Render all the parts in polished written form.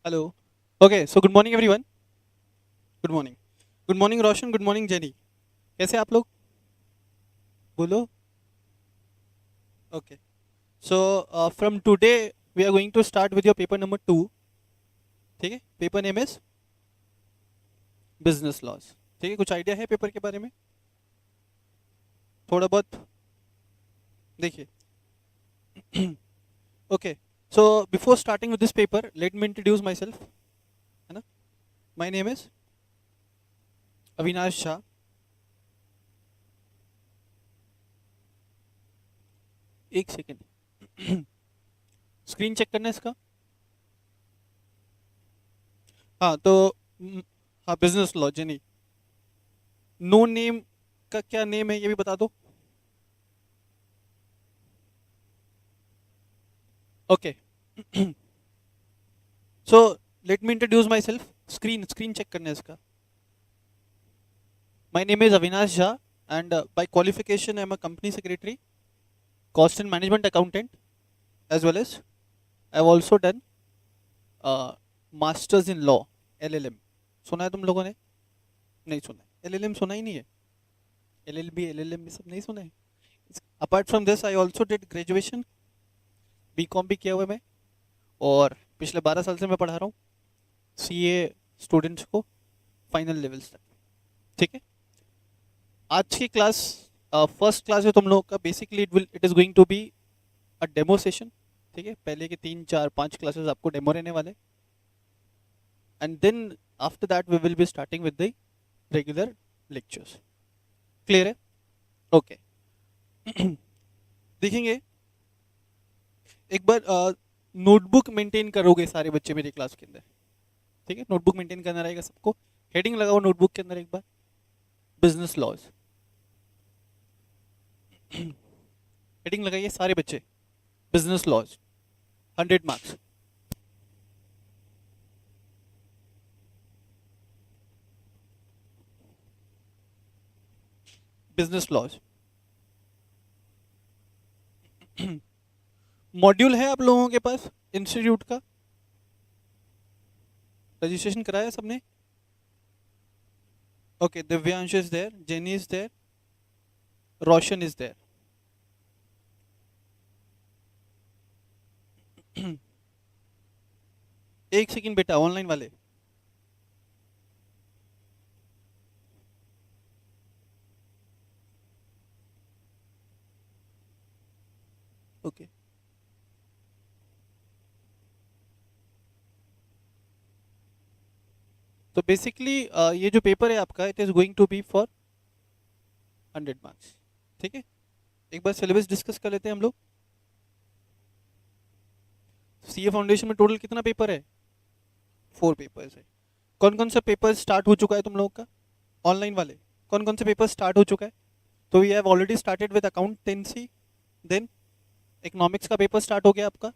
Hello. Okay, so good morning everyone. Good morning. Good morning Roshan, good morning Jenny. कैसे आप लोग? बोलो। Okay, so from today we are going to start with your paper number 2। ठीक है, paper name is business laws. ठीक है, कुछ idea है पेपर के बारे में? थोड़ा बहुत देखिए। Okay, so before starting with this paper late me introduce my self, है ना। माई नेम इज अविनाश झा। एक सेकेंड। स्क्रीन चेक करना है इसका। हाँ तो हाँ, business law Jenny. No name का क्या नेम है ये भी बता दो। Okay. So let me introduce myself. Screen screen check करना है इसका। My name is Avinash Jha and by qualification I am a company secretary, cost and management accountant, as well as I have also done masters in law, LLM। सुना है तुम लोगों ने? नहीं सुना है? LLM सुना ही नहीं है? LLB LLM ये सब नहीं सुना है? Apart from this I also did graduation, BCom भी किया हुआ है मैं, और पिछले 12 साल से मैं पढ़ा रहा हूँ CA स्टूडेंट्स को फाइनल लेवल्स तक। ठीक है, आज की क्लास फर्स्ट क्लास है तुम लोगों का। Basically it is going to be a demo session. ठीक है, पहले के 3 4 5 क्लासेस आपको डेमो रहने वाले, and then after that we will be starting with the regular lectures. Clear है? ओके। देखेंगे एक बार, नोटबुक मेंटेन करोगे सारे बच्चे मेरी क्लास के अंदर? ठीक है, नोटबुक मेंटेन करना रहेगा सबको। हेडिंग लगाओ नोटबुक के अंदर एक बार, बिजनेस लॉज। हेडिंग लगाइए सारे बच्चे, business laws, 100 marks. Business laws. Module है आप लोगों के पास इंस्टीट्यूट का? रजिस्ट्रेशन कराया सबने? Okay, Divyansh is there, Jenny is there, Roshan is there. एक सेकंड बेटा, ऑनलाइन वाले। ओके, तो बेसिकली ये जो पेपर है आपका, it is going to be for 100 marks. ठीक है, एक बार सिलेबस डिस्कस कर लेते हैं हम लोग। CA फाउंडेशन में टोटल कितना पेपर है? 4 पेपर्स है। कौन कौन सा पेपर स्टार्ट हो चुका है तुम लोगों का? ऑनलाइन वाले कौन कौन से पेपर स्टार्ट हो चुका है? तो we have already started with accountancy, then economics का पेपर स्टार्ट हो गया आपका,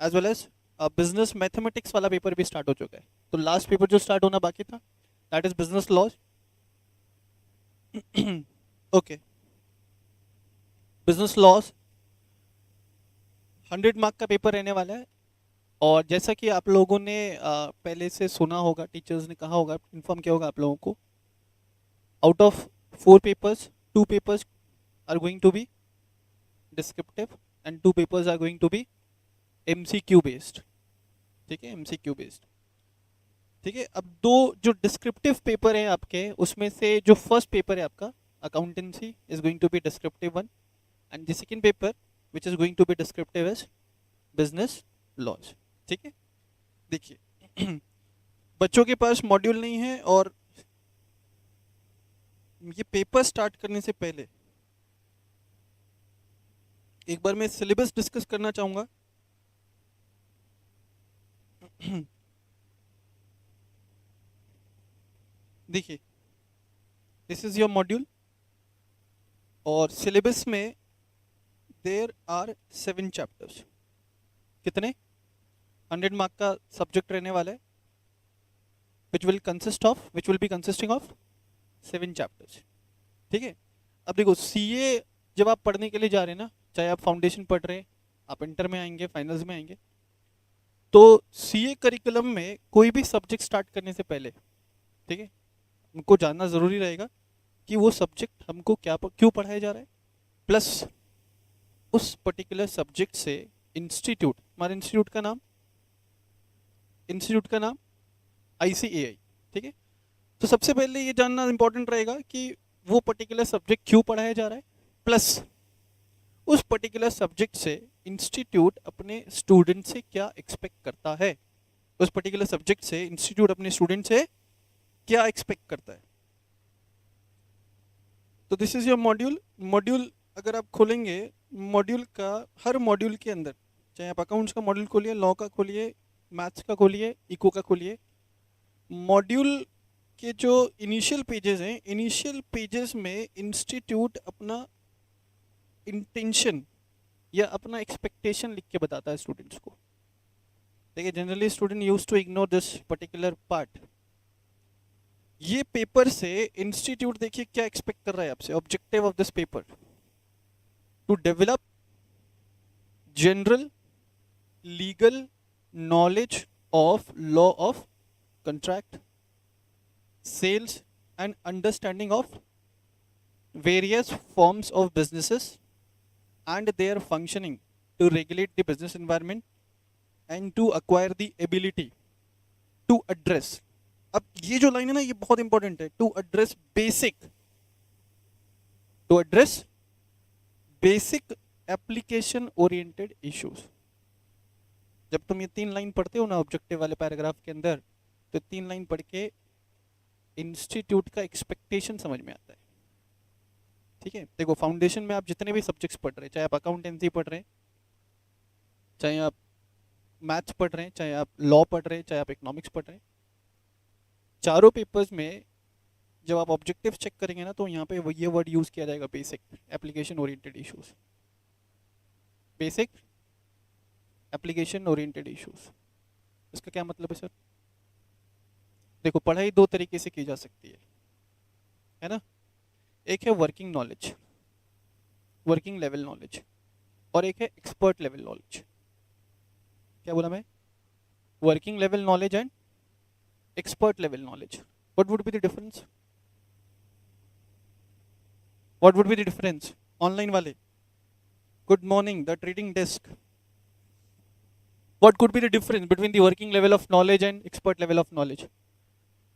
as well as business mathematics वाला पेपर भी स्टार्ट हो चुका है। तो लास्ट पेपर जो स्टार्ट होना बाकी था, that is business laws. Okay, business laws 100 mark का पेपर रहने वाला है। और जैसा कि आप लोगों ने पहले से सुना होगा, टीचर्स ने कहा होगा, इन्फॉर्म किया होगा आप लोगों को, out of 4 papers 2 papers are going to be descriptive and 2 papers are going to be MCQ based. ठीक है, MCQ बेस्ड। ठीक है, अब दो जो डिस्क्रिप्टिव पेपर हैं आपके, उसमें से जो फर्स्ट पेपर है आपका accountancy is going to be descriptive one, and the second paper which is going to be descriptive is business laws. ठीक है, देखिए। बच्चों के पास मॉड्यूल नहीं है, और ये पेपर स्टार्ट करने से पहले एक बार मैं सिलेबस डिस्कस करना चाहूंगा। देखिए, दिस इज योर मॉड्यूल, और सिलेबस में देर आर 7 चैप्टर्स। कितने? 100 मार्क का सब्जेक्ट रहने वाला है, which will be consisting of 7 chapters. ठीक है, अब देखो CA जब आप पढ़ने के लिए जा रहे हैं ना, चाहे आप फाउंडेशन पढ़ रहे हैं, आप इंटर में आएंगे, फाइनल्स में आएंगे, तो सीए करिकुलम में कोई भी सब्जेक्ट स्टार्ट करने से पहले, ठीक है, हमको जानना ज़रूरी रहेगा कि वो सब्जेक्ट हमको क्यों पढ़ाया जा रहा है, प्लस उस पर्टिकुलर सब्जेक्ट से इंस्टीट्यूट, हमारे इंस्टीट्यूट का नाम ICAI, ठीक है। तो सबसे पहले ये जानना इंपॉर्टेंट रहेगा कि वो पर्टिकुलर सब्जेक्ट क्यों पढ़ाया जा रहा है, प्लस उस पर्टिकुलर सब्जेक्ट से इंस्टीट्यूट अपने स्टूडेंट से क्या एक्सपेक्ट करता है, उस पर्टिकुलर सब्जेक्ट से इंस्टीट्यूट अपने स्टूडेंट से क्या एक्सपेक्ट करता है। तो दिस इज योर मॉड्यूल अगर आप खोलेंगे, मॉड्यूल का हर मॉड्यूल के अंदर, चाहे आप अकाउंट्स का मॉड्यूल खोलिए, लॉ का खोलिए, मैथ्स का खोलिए, इको का खोलिए, मॉड्यूल के जो इनिशियल पेजेस हैं, इनिशियल पेजेस में इंस्टीट्यूट अपना इंटेंशन या अपना एक्सपेक्टेशन लिख के बताता है स्टूडेंट्स को। देखिए generally student use to ignore this particular part. ये पेपर से इंस्टीट्यूट देखिए क्या एक्सपेक्ट कर रहा है आपसे, objective of this paper to develop general legal knowledge of law of contract, sales and understanding of various forms of businesses and their functioning to regulate the business environment and to acquire the ability to address, अब ये जो line है ना ये बहुत important है, to address basic application oriented issues. जब तुम ये 3 लाइन पढ़ते हो ना ऑब्जेक्टिव वाले पैराग्राफ के अंदर, तो 3 लाइन पढ़ के इंस्टीट्यूट का एक्सपेक्टेशन समझ में आता है, ठीक है। देखो फाउंडेशन में आप जितने भी सब्जेक्ट्स पढ़ रहे हैं, चाहे आप अकाउंटेंसी पढ़ रहे हैं, चाहे आप मैथ्स पढ़ रहे हैं, चाहे आप लॉ पढ़ रहे हैं, चाहे आप इकोनॉमिक्स पढ़ रहे हैं, चारों पेपर्स में जब आप ऑब्जेक्टिव चेक करेंगे ना, तो यहाँ पे ये वर्ड यूज किया जाएगा, basic application oriented issues, basic application oriented issues. इसका क्या मतलब है सर? देखो पढ़ाई 2 तरीके से की जा सकती है ना। एक है working knowledge, working level knowledge, और एक है एक्सपर्ट लेवल नॉलेज। क्या बोला मैं? Working level knowledge and expert level knowledge. What would be the difference? What would be the difference? Online वाले, good morning, the trading desk, what could be the difference between the working level of knowledge and expert level of knowledge?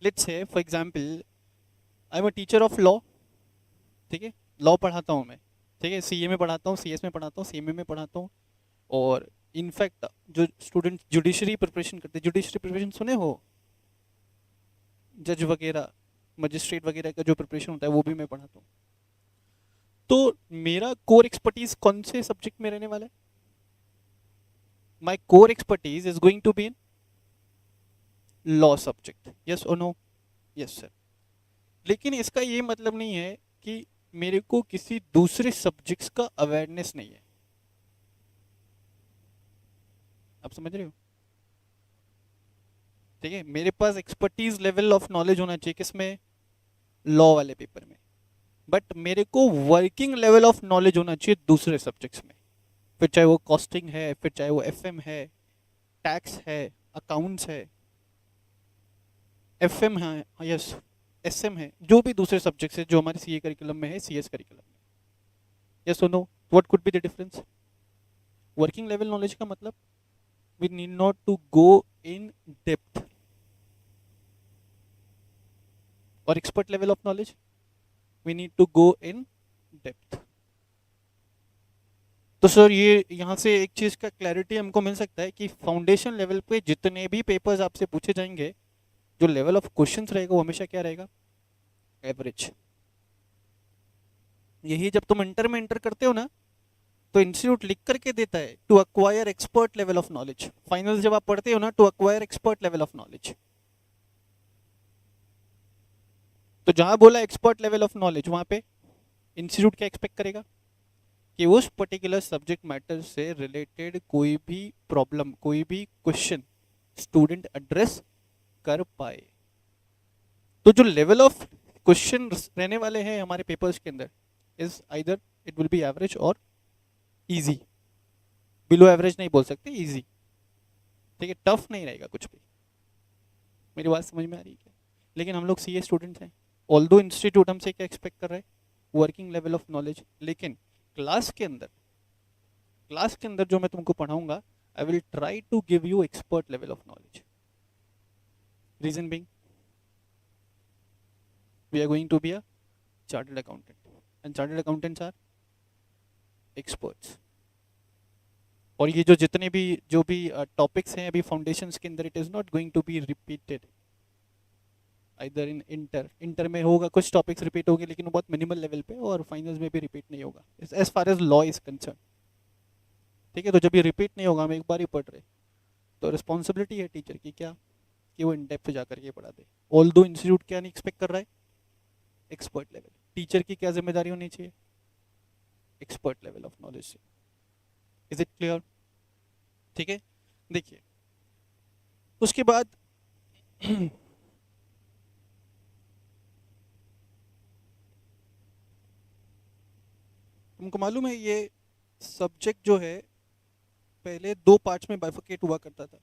Let's say for example I am a teacher of law, ठीक है, law पढ़ाता हूँ मैं, ठीक है, CA में पढ़ाता हूँ, सीएस में पढ़ाता हूँ, सीएमए में पढ़ाता हूँ, और इनफैक्ट जो स्टूडेंट जुडिशरी प्रिपरेशन करते हैं, जुडिशरी प्रिपरेशन सुने हो, जज वगैरह, मजिस्ट्रेट वगैरह का जो प्रिपरेशन होता है वो भी मैं पढ़ाता हूँ। तो मेरा कोर एक्सपर्टीज कौन से सब्जेक्ट में रहने वाला है? My core expertise is going to be in law subject. Yes or no? Yes sir. लेकिन इसका ये मतलब नहीं है कि मेरे को किसी दूसरे सब्जेक्ट्स का अवेयरनेस नहीं है। आप समझ रहे हो? ठीक है, मेरे पास एक्सपर्टीज लेवल ऑफ नॉलेज होना चाहिए किसमें? लॉ वाले पेपर में। बट मेरे को वर्किंग लेवल ऑफ नॉलेज होना चाहिए दूसरे सब्जेक्ट्स में, फिर चाहे वो कॉस्टिंग है, फिर चाहे वो एफएम है, टैक्स है, अकाउंट्स है, एफएम है, यस एसएम है, जो भी दूसरे सब्जेक्ट्स है जो हमारे सीए करिकुलम में है, सीएस करिकुलम में। यस और no? What could be the difference? Working level knowledge का मतलब we need not to go in depth, और expert level of knowledge we need to go in depth. तो sir ये यहाँ से एक चीज़ का क्लैरिटी हमको मिल सकता है कि फाउंडेशन लेवल पे जितने भी पेपर्स आपसे पूछे जाएंगे, जो लेवल ऑफ क्वेश्चंस रहेगा वो हमेशा क्या रहेगा? एवरेज। यही जब तुम इंटर में इंटर करते हो ना, तो इंस्टीट्यूट लिख करके देता है to acquire expert level of knowledge. Final जब आप पढ़ते हो ना, to acquire expert level of knowledge. तो जहां बोला एक्सपर्ट लेवल ऑफ नॉलेज, वहां पे इंस्टीट्यूट क्या एक्सपेक्ट करेगा कि उस पर्टिकुलर सब्जेक्ट मैटर से रिलेटेड कोई भी प्रॉब्लम, कोई भी क्वेश्चन स्टूडेंट एड्रेस कर पाए। तो जो लेवल ऑफ क्वेश्चन रहने वाले हैं हमारे पेपर्स के अंदर is either it will be average और इजी। बिलो एवरेज नहीं बोल सकते, इजी। ठीक है, टफ नहीं रहेगा कुछ भी। मेरी बात समझ में आ रही है क्या? लेकिन हम लोग सीए स्टूडेंट्स हैं, ऑल्दो इंस्टीट्यूट हमसे क्या एक्सपेक्ट कर रहा है, वर्किंग लेवल ऑफ नॉलेज, लेकिन क्लास के अंदर, क्लास के अंदर जो मैं तुमको पढ़ाऊंगा, I will try to give you expert level of knowledge. Reason being, we are going to be a chartered accountant and chartered accountants are experts. और ये जो भी टॉपिक्स हैं अभी फाउंडेशंस के अंदर, it is not going to be repeated इधर in inter में होगा, कुछ टॉपिक्स रिपीट होंगे लेकिन वो बहुत मिनिमल लेवल पे, और फाइनल्स में भी रिपीट नहीं होगा as far as law is concern. ठीक है, तो जब ये रिपीट नहीं होगा, हम एक बार ही पढ़ रहे, तो रिस्पॉन्सिबिलिटी है टीचर की क्या, कि वो इन डेप्थ जाकर के पढ़ा दे। ऑल दो इंस्टीट्यूट क्या नहीं एक्सपेक्ट कर रहा है, एक्सपर्ट लेवल। टीचर की क्या जिम्मेदारी होनी चाहिए, एक्सपर्ट लेवल ऑफ नॉलेज से। Is it clear? ठीक है, देखिए उसके बाद तुमको मालूम है ये सब्जेक्ट जो है पहले दो पार्ट्स में बाइफरकेट हुआ करता था।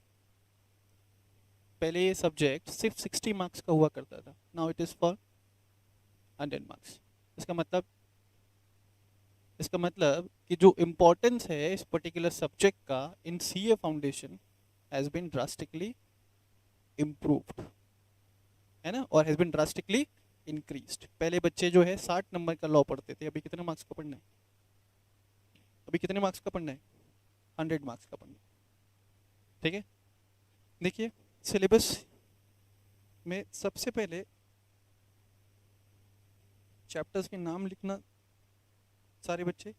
पहले ये सब्जेक्ट सिर्फ 60 मार्क्स का हुआ करता था, now it is for 100 marks. इसका मतलब, इसका मतलब कि जो इम्पोर्टेंस है इस पर्टिकुलर सब्जेक्ट का in CA foundation has been drastically improved, है ना, और हैज बीन ड्रास्टिकली इंक्रीज्ड। पहले बच्चे जो है 60 नंबर का लॉ पढ़ते थे, अभी कितने मार्क्स का पढ़ना है, अभी कितने मार्क्स का पढ़ना है, 100 मार्क्स का पढ़ना है। ठीक है, देखिए सिलेबस में सबसे पहले चैप्टर्स के नाम लिखना सारे बच्चे,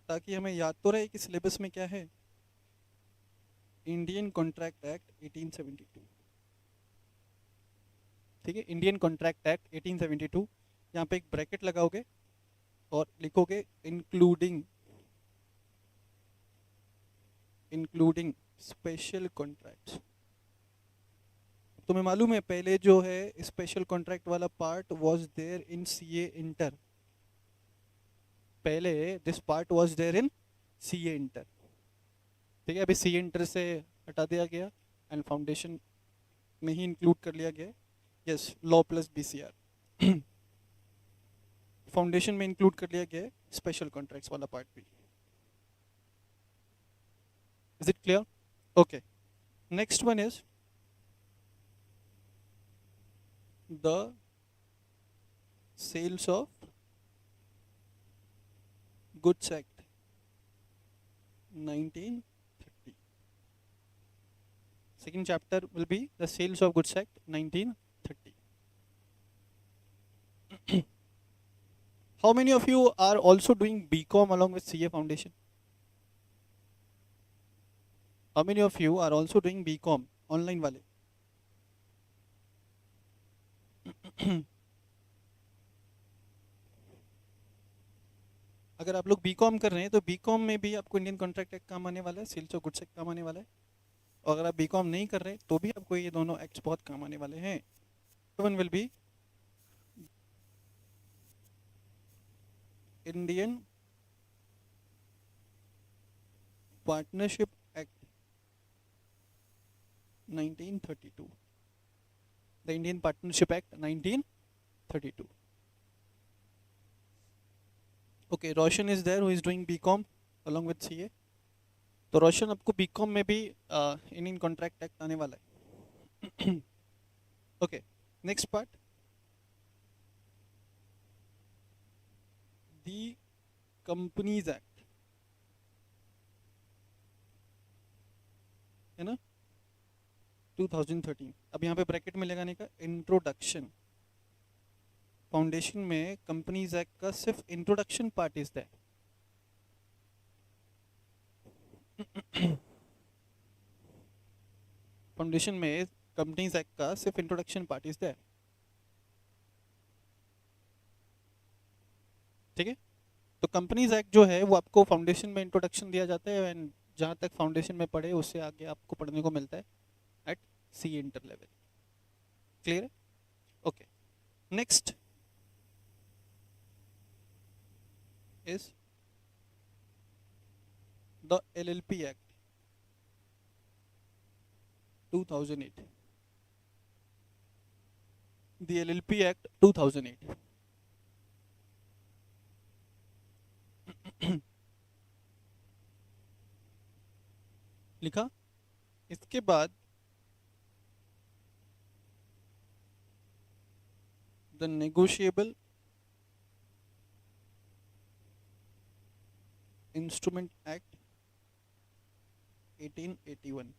ताकि हमें याद तो रहे कि सिलेबस में क्या है। इंडियन कॉन्ट्रैक्ट एक्ट 1872, ठीक है, इंडियन कॉन्ट्रैक्ट एक्ट 1872। यहाँ पे एक ब्रैकेट लगाओगे और लिखोगे इंक्लूडिंग, इंक्लूडिंग स्पेशल कॉन्ट्रैक्ट्स। तुम्हें मालूम है पहले जो है स्पेशल कॉन्ट्रैक्ट वाला part was there in CA inter, पहले this part was there in CA inter. ठीक है, अभी सीए इंटर से हटा दिया गया एंड फाउंडेशन में ही इंक्लूड कर लिया गया। Yes, law plus BCR foundation में इंक्लूड कर लिया गया स्पेशल कॉन्ट्रैक्ट्स वाला पार्ट भी। Is it clear? Okay, next one is the sales of goods act 1930। Second chapter will be the Sales of Goods Act 1930. How many of you are also doing BCom along with CA Foundation? How many of you are also doing BCom online वाले? अगर आप लोग BCom कर रहे हैं तो BCom में भी आपको इंडियन कॉन्ट्रैक्ट एक्ट काम आने वाला है, सेल्स ऑफ गुड्स एक्ट काम आने वाला है। और अगर आप बीकॉम नहीं कर रहे तो भी आपको ये दोनों एक्ट्स बहुत काम आने वाले हैं। One will be Indian partnership act 1932, the Indian Partnership Act 1932. Okay, Roshan is there who is doing BCom along with CA. तो रोशन आपको बीकॉम में भी इंडियन कॉन्ट्रैक्ट एक्ट आने वाला है। ओके, नेक्स्ट पार्ट, दी कंपनीज एक्ट, है ना, 2013। अब यहाँ पे ब्रैकेट में लगाने का इंट्रोडक्शन, फाउंडेशन में कंपनीज एक्ट का सिर्फ introduction part is that. Foundation में कंपनीज एक्ट का सिर्फ इंट्रोडक्शन पार्ट इज दैट। ठीक है, तो कंपनीज एक्ट जो है वो आपको फाउंडेशन में इंट्रोडक्शन दिया जाता है, एंड जहाँ तक फाउंडेशन में पढ़े उससे आगे आपको पढ़ने को मिलता है eight C inter level. Clear है? Okay, next is the LLP act 2008, the LLP Act 2008. लिखा। इसके बाद the negotiable instrument act 1881,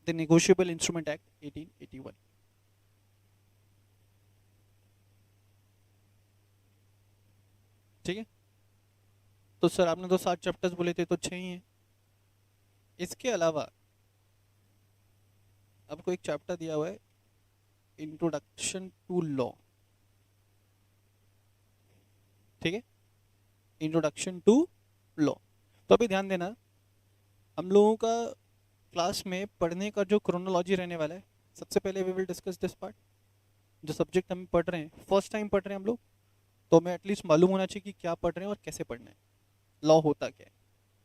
the negotiable instrument act 1881। ठीक है, तो सर आपने तो 7 चैप्टर्स बोले थे, तो 6 ही हैं। इसके अलावा आपको एक चैप्टर दिया हुआ है, इंट्रोडक्शन टू लॉ। ठीक है, इंट्रोडक्शन टू लॉ। तो अभी ध्यान देना, हम लोगों का क्लास में पढ़ने का जो क्रोनोलॉजी रहने वाला है, सबसे पहले we will discuss this part. जो सब्जेक्ट हम पढ़ रहे हैं, फर्स्ट टाइम पढ़ रहे हैं हम लोग, तो हमें एटलीस्ट मालूम होना चाहिए कि क्या पढ़ रहे हैं और कैसे पढ़ना है, लॉ होता क्या है।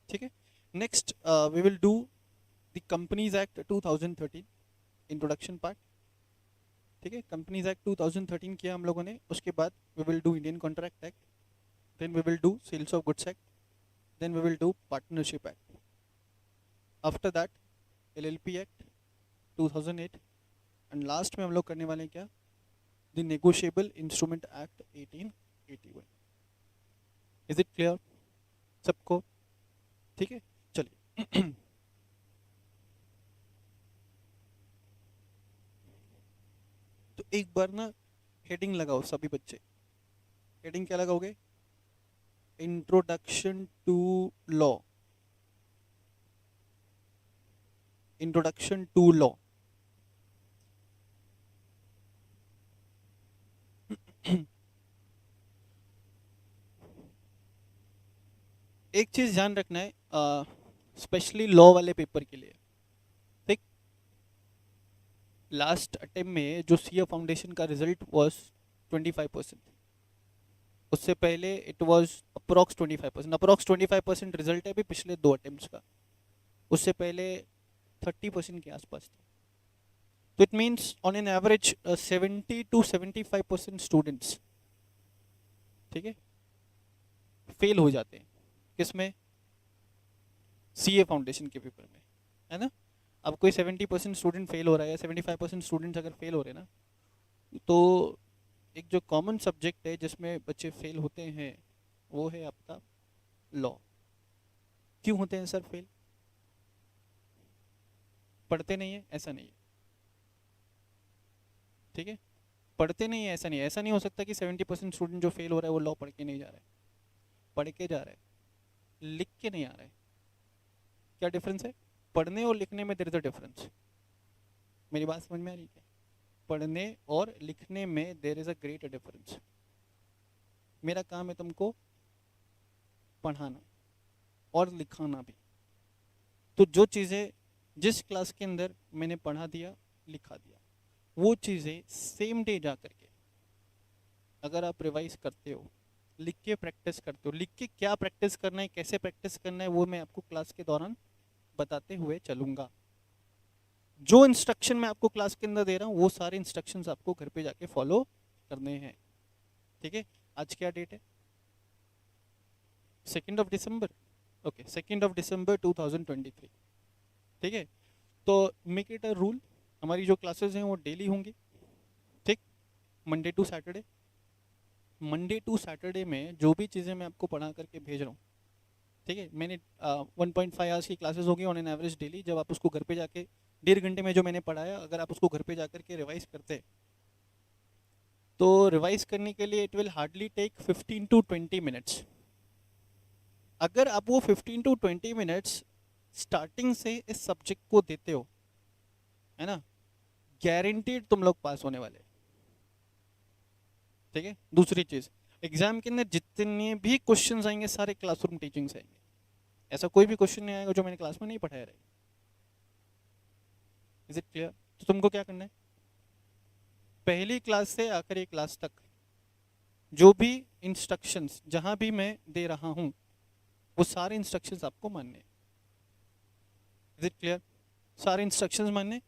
ठीक है, next we will do the companies act 2013 introduction part. ठीक है, कंपनीज एक्ट 2013 किया हम लोगों ने। उसके बाद we will do Indian contract act, then we will do sales of goods act, then we will do partnership act. After that LLP act 2008, and last में हम लोग करने वाले हैं क्या, the negotiable instrument act 1881। Is it clear सबको? ठीक है, चलिए। तो एक बार ना हेडिंग लगाओ सभी बच्चे। हेडिंग क्या लगाओगे? Introduction to law, introduction to law. एक चीज ध्यान रखना है, स्पेशली लॉ वाले पेपर के लिए। ठीक, लास्ट अटेम्प्ट में जो सीए फाउंडेशन का रिजल्ट वाज 25%, उससे पहले it was approx 25%। Approx 25% result है अभी पिछले 2 अटेम्प्ट्स का। उससे पहले 30% के आसपास था। तो it means on an average 70 to 75% students, ठीक है, फेल हो जाते हैं। किसमें? सीए फाउंडेशन के पेपर में, है ना। अब कोई 70% स्टूडेंट फेल हो रहा है या 75% स्टूडेंट्स अगर फेल हो रहे हैं ना, तो एक जो कॉमन सब्जेक्ट है जिसमें बच्चे फेल होते हैं वो है आपका लॉ। क्यों होते हैं सर फेल? पढ़ते नहीं है? ऐसा नहीं है, ठीक है, पढ़ते नहीं है ऐसा नहीं है। ऐसा नहीं हो सकता कि 70% स्टूडेंट जो फेल हो रहा है वो लॉ पढ़ के नहीं जा रहा है। पढ़ के जा रहा है, लिख के नहीं आ रहा है। क्या डिफरेंस है? पढ़ने और लिखने में देयर इज अ डिफरेंस। मेरी बात समझ में आ रही है? पढ़ने और लिखने में there is a great difference. मेरा काम है तुमको पढ़ाना और लिखाना भी। तो जो चीज़ें जिस क्लास के अंदर मैंने पढ़ा दिया, लिखा दिया, वो चीज़ें सेम डे जा करके अगर आप रिवाइज करते हो, लिख के प्रैक्टिस करते हो, लिख के क्या प्रैक्टिस करना है, कैसे प्रैक्टिस करना है, वो मैं आपको क्लास के दौरान बताते हुए चलूँगा। जो इंस्ट्रक्शन मैं आपको क्लास के अंदर दे रहा हूँ वो सारे इंस्ट्रक्शंस आपको घर पे जाके फॉलो करने हैं। ठीक है, आज क्या डेट है? 2 दिसंबर। ओके, 2 दिसंबर 2023। ठीक है, तो मेक इट अ रूल, हमारी जो क्लासेस हैं वो डेली होंगी। ठीक, Monday to Saturday. Monday to Saturday में जो भी चीज़ें मैं आपको पढ़ा करके भेज रहा हूँ, ठीक है, मैंने 1.5 आवर्स की क्लासेस होगी ऑन एन एवरेज डेली। जब आप उसको घर पे जाके 1.5 घंटे में जो मैंने पढ़ाया, अगर आप उसको घर पे जा करके रिवाइज करते, तो रिवाइज करने के लिए it will hardly take 15 to 20 minutes. अगर आप वो 15 to 20 मिनट्स स्टार्टिंग से इस सब्जेक्ट को देते हो, है ना, गारंटीड तुम लोग पास होने वाले। ठीक है, दूसरी चीज, एग्जाम के अंदर जितने भी क्वेश्चन आएंगे सारे क्लासरूम टीचिंग से आएंगे। ऐसा कोई भी क्वेश्चन नहीं आएगा जो मैंने क्लास में नहीं पढ़ाया रहेगा। Is it clear? तो तुमको क्या करना है, पहली क्लास से आखिरी क्लास तक जो भी इंस्ट्रक्शंस जहां भी मैं दे रहा हूं वो सारे इंस्ट्रक्शंस आपको मानने हैं। Is it clear? सारे इंस्ट्रक्शंस मानने,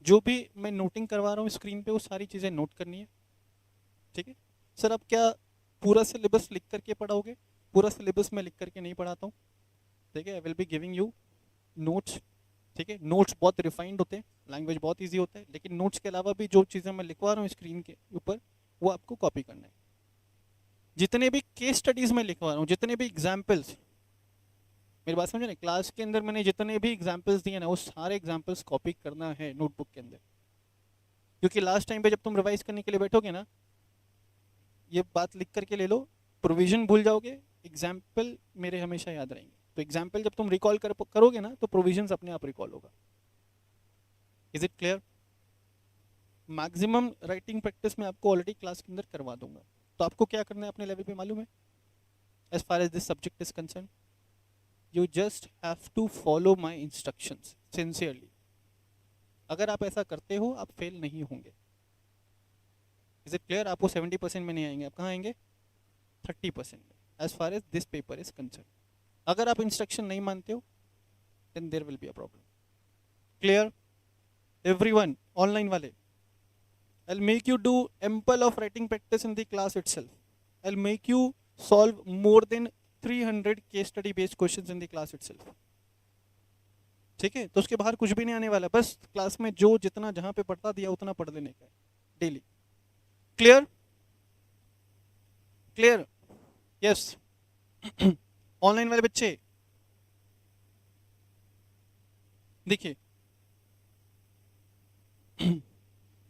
जो भी मैं नोटिंग करवा रहा हूँ स्क्रीन पे वो सारी चीज़ें नोट करनी है, ठीक है। सर आप क्या पूरा सिलेबस लिख करके पढ़ाओगे? पूरा सिलेबस मैं लिख करके नहीं पढ़ाता हूँ, ठीक है। आई will be giving you notes, ठीक है। नोट्स बहुत रिफाइंड होते हैं, लैंग्वेज बहुत ईजी होता है, लेकिन नोट्स के अलावा भी जो चीज़ें मैं लिखवा रहा हूँ स्क्रीन के ऊपर वो आपको कॉपी करना है। जितने भी केस स्टडीज़ मैं लिखवा रहा हूँ, जितने भी एग्जाम्पल्स, मेरी बात समझे ना, क्लास के अंदर मैंने जितने भी एग्जाम्पल्स दिए ना वो सारे एग्जाम्पल्स कॉपी करना है नोटबुक के अंदर, क्योंकि लास्ट टाइम पे जब तुम रिवाइज करने के लिए बैठोगे ना, ये बात लिख करके ले लो, प्रोविजन भूल जाओगे, एग्जाम्पल मेरे हमेशा याद रहेंगे। तो एग्जाम्पल जब तुम रिकॉल करोगे ना तो प्रोविजन अपने आप रिकॉल होगा। Is it clear? Maximum writing practice में आपको ऑलरेडी क्लास के अंदर करवा दूंगा, तो आपको क्या करना है अपने लेवल पे मालूम है? As far as this subject is concern, you just have to follow my instructions sincerely. अगर आप ऐसा करते हो आप फेल नहीं होंगे। Is it clear? आपको 70% में नहीं आएंगे, आप कहाँ आएंगे? 30% में, as far as this paper is concern. अगर आप इंस्ट्रक्शन नहीं मानते हो then there will be a problem. Clear everyone? Online वाले, I'll make you do ample of writing practice in the class itself. I'll make you solve more than 300 case study based questions in the class itself. ठीक है, तो उसके बाहर कुछ भी नहीं आने वाला, बस क्लास में जो जितना जहां पे पढ़ता दिया उतना पढ़ लेने का है daily. Clear? Clear? Yes. Online वाले बच्चे देखिए,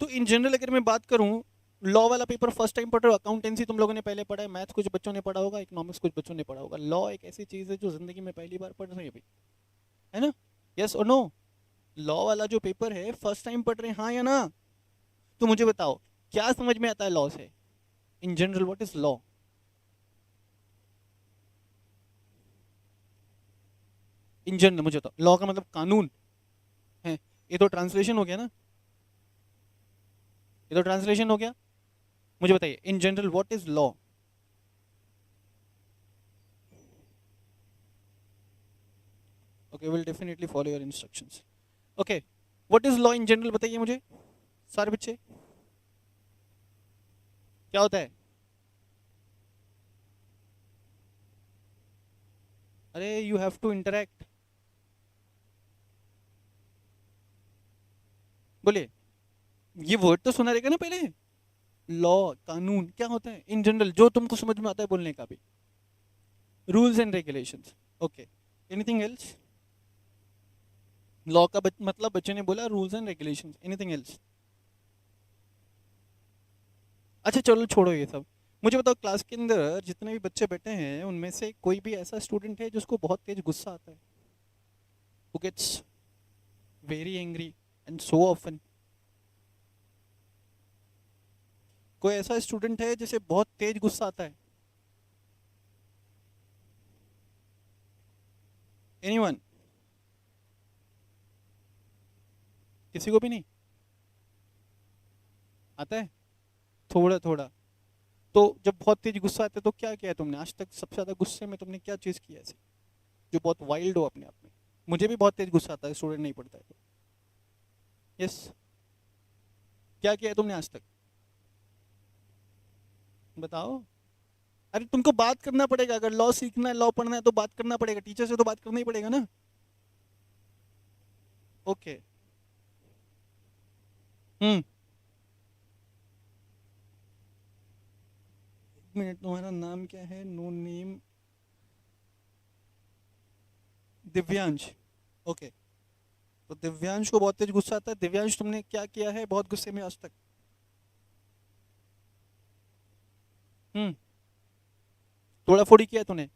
तो इन जनरल अगर मैं बात करूं, लॉ वाला पेपर फर्स्ट टाइम पढ़ रहे हो, अकाउंटेंसी तुम लोगों ने पहले पढ़ा है, मैथ्स कुछ बच्चों ने पढ़ा होगा, इकोनॉमिक्स कुछ बच्चों ने पढ़ा होगा। लॉ एक ऐसी चीज है जो जिंदगी में पहली बार पढ़ रहे हैं अभी, है ना? यस और नो? लॉ वाला जो पेपर है फर्स्ट टाइम पढ़ रहे हैं, हाँ या ना? तो मुझे बताओ क्या समझ में आता है लॉ से? In general what is law? In general मुझे बताओ, लॉ का मतलब कानून है। ये तो ट्रांसलेशन हो गया ना, ये तो ट्रांसलेशन हो गया। मुझे बताइए in general what is law? Okay, will definitely follow your instructions. Okay, what is law in general बताइए मुझे सारे बच्चे, क्या होता है? अरे यू हैव टू इंटरेक्ट, बोलिए। ये वर्ड तो सुना रहेगा ना पहले, लॉ कानून क्या होता है इन जनरल, जो तुमको समझ में आता है बोलने का भी, rules and regulations. Okay, anything else? Law का मतलब बच्चे ने बोला rules and regulations, anything else? अच्छा चलो छोड़ो ये सब, मुझे बताओ क्लास के अंदर जितने भी बच्चे बैठे हैं उनमें से कोई भी ऐसा स्टूडेंट है जिसको बहुत तेज गुस्सा आता है, who gets very angry and so often? कोई ऐसा स्टूडेंट है जिसे बहुत तेज गुस्सा आता है? एनीवन? किसी को भी नहीं आता है? थोड़ा थोड़ा। तो जब बहुत तेज गुस्सा आता है तो क्या किया है तुमने आज तक? सबसे ज्यादा गुस्से में तुमने क्या चीज की है ऐसी जो बहुत वाइल्ड हो अपने आप में? मुझे भी बहुत तेज गुस्सा आता है स्टूडेंट नहीं पढ़ता है तो। यस, क्या किया है तुमने आज तक? बताओ। अरे तुमको बात करना पड़ेगा, अगर लॉ सीखना है, लॉ पढ़ना है तो बात करना पड़ेगा, टीचर से तो बात करना ही पड़ेगा ना। ओके। हम्म, एक मिनट, तुम्हारा नाम क्या है? No name, Divyansh. ओके, तो दिव्यांश को बहुत तेज गुस्सा आता है। दिव्यांश तुमने क्या किया है बहुत गुस्से में आज तक? हम्म, तोड़ा फोड़ी किया है तूने?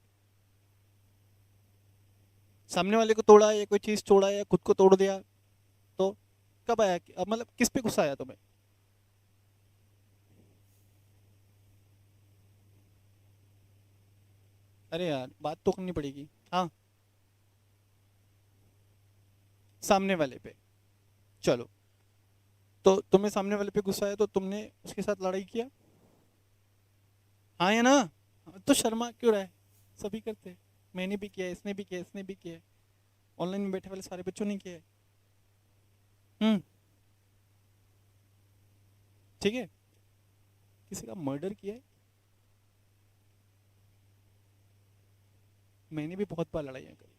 सामने वाले को तोड़ा या कोई चीज तोड़ा या खुद को तोड़ दिया? तो कब आया मतलब किस पे गुस्सा आया तुम्हें? अरे यार बात तो करनी पड़ेगी। हाँ, सामने वाले पे। चलो, तो तुम्हें सामने वाले पे गुस्सा आया तो तुमने उसके साथ लड़ाई किया, हाँ या ना? तो शर्मा क्यों रहा है? सभी करते हैं। मैंने भी किया है, इसने भी किया है, इसने भी किया है, ऑनलाइन में बैठे वाले सारे बच्चों ने किया है। हम्म, ठीक है, किसी का मर्डर किया है? मैंने भी बहुत बार लड़ाइयाँ करी,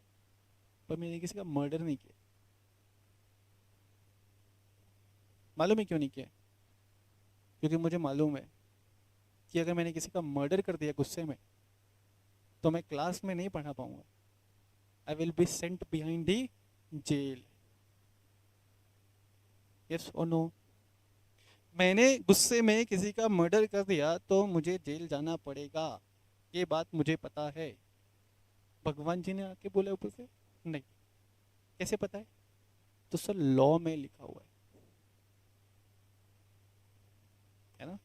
पर मैंने किसी का मर्डर नहीं किया। मालूम है क्यों नहीं किया? क्योंकि मुझे मालूम है कि अगर मैंने किसी का मर्डर कर दिया गुस्से में, तो मैं क्लास में नहीं पढ़ा पाऊंगा। I will be sent behind the jail. Yes और नो? मैंने गुस्से में किसी का मर्डर कर दिया तो मुझे जेल जाना पड़ेगा, ये बात मुझे पता है। भगवान जी ने आके बोला ऊपर से? नहीं। कैसे पता है? तो सर लॉ में लिखा हुआ है ना?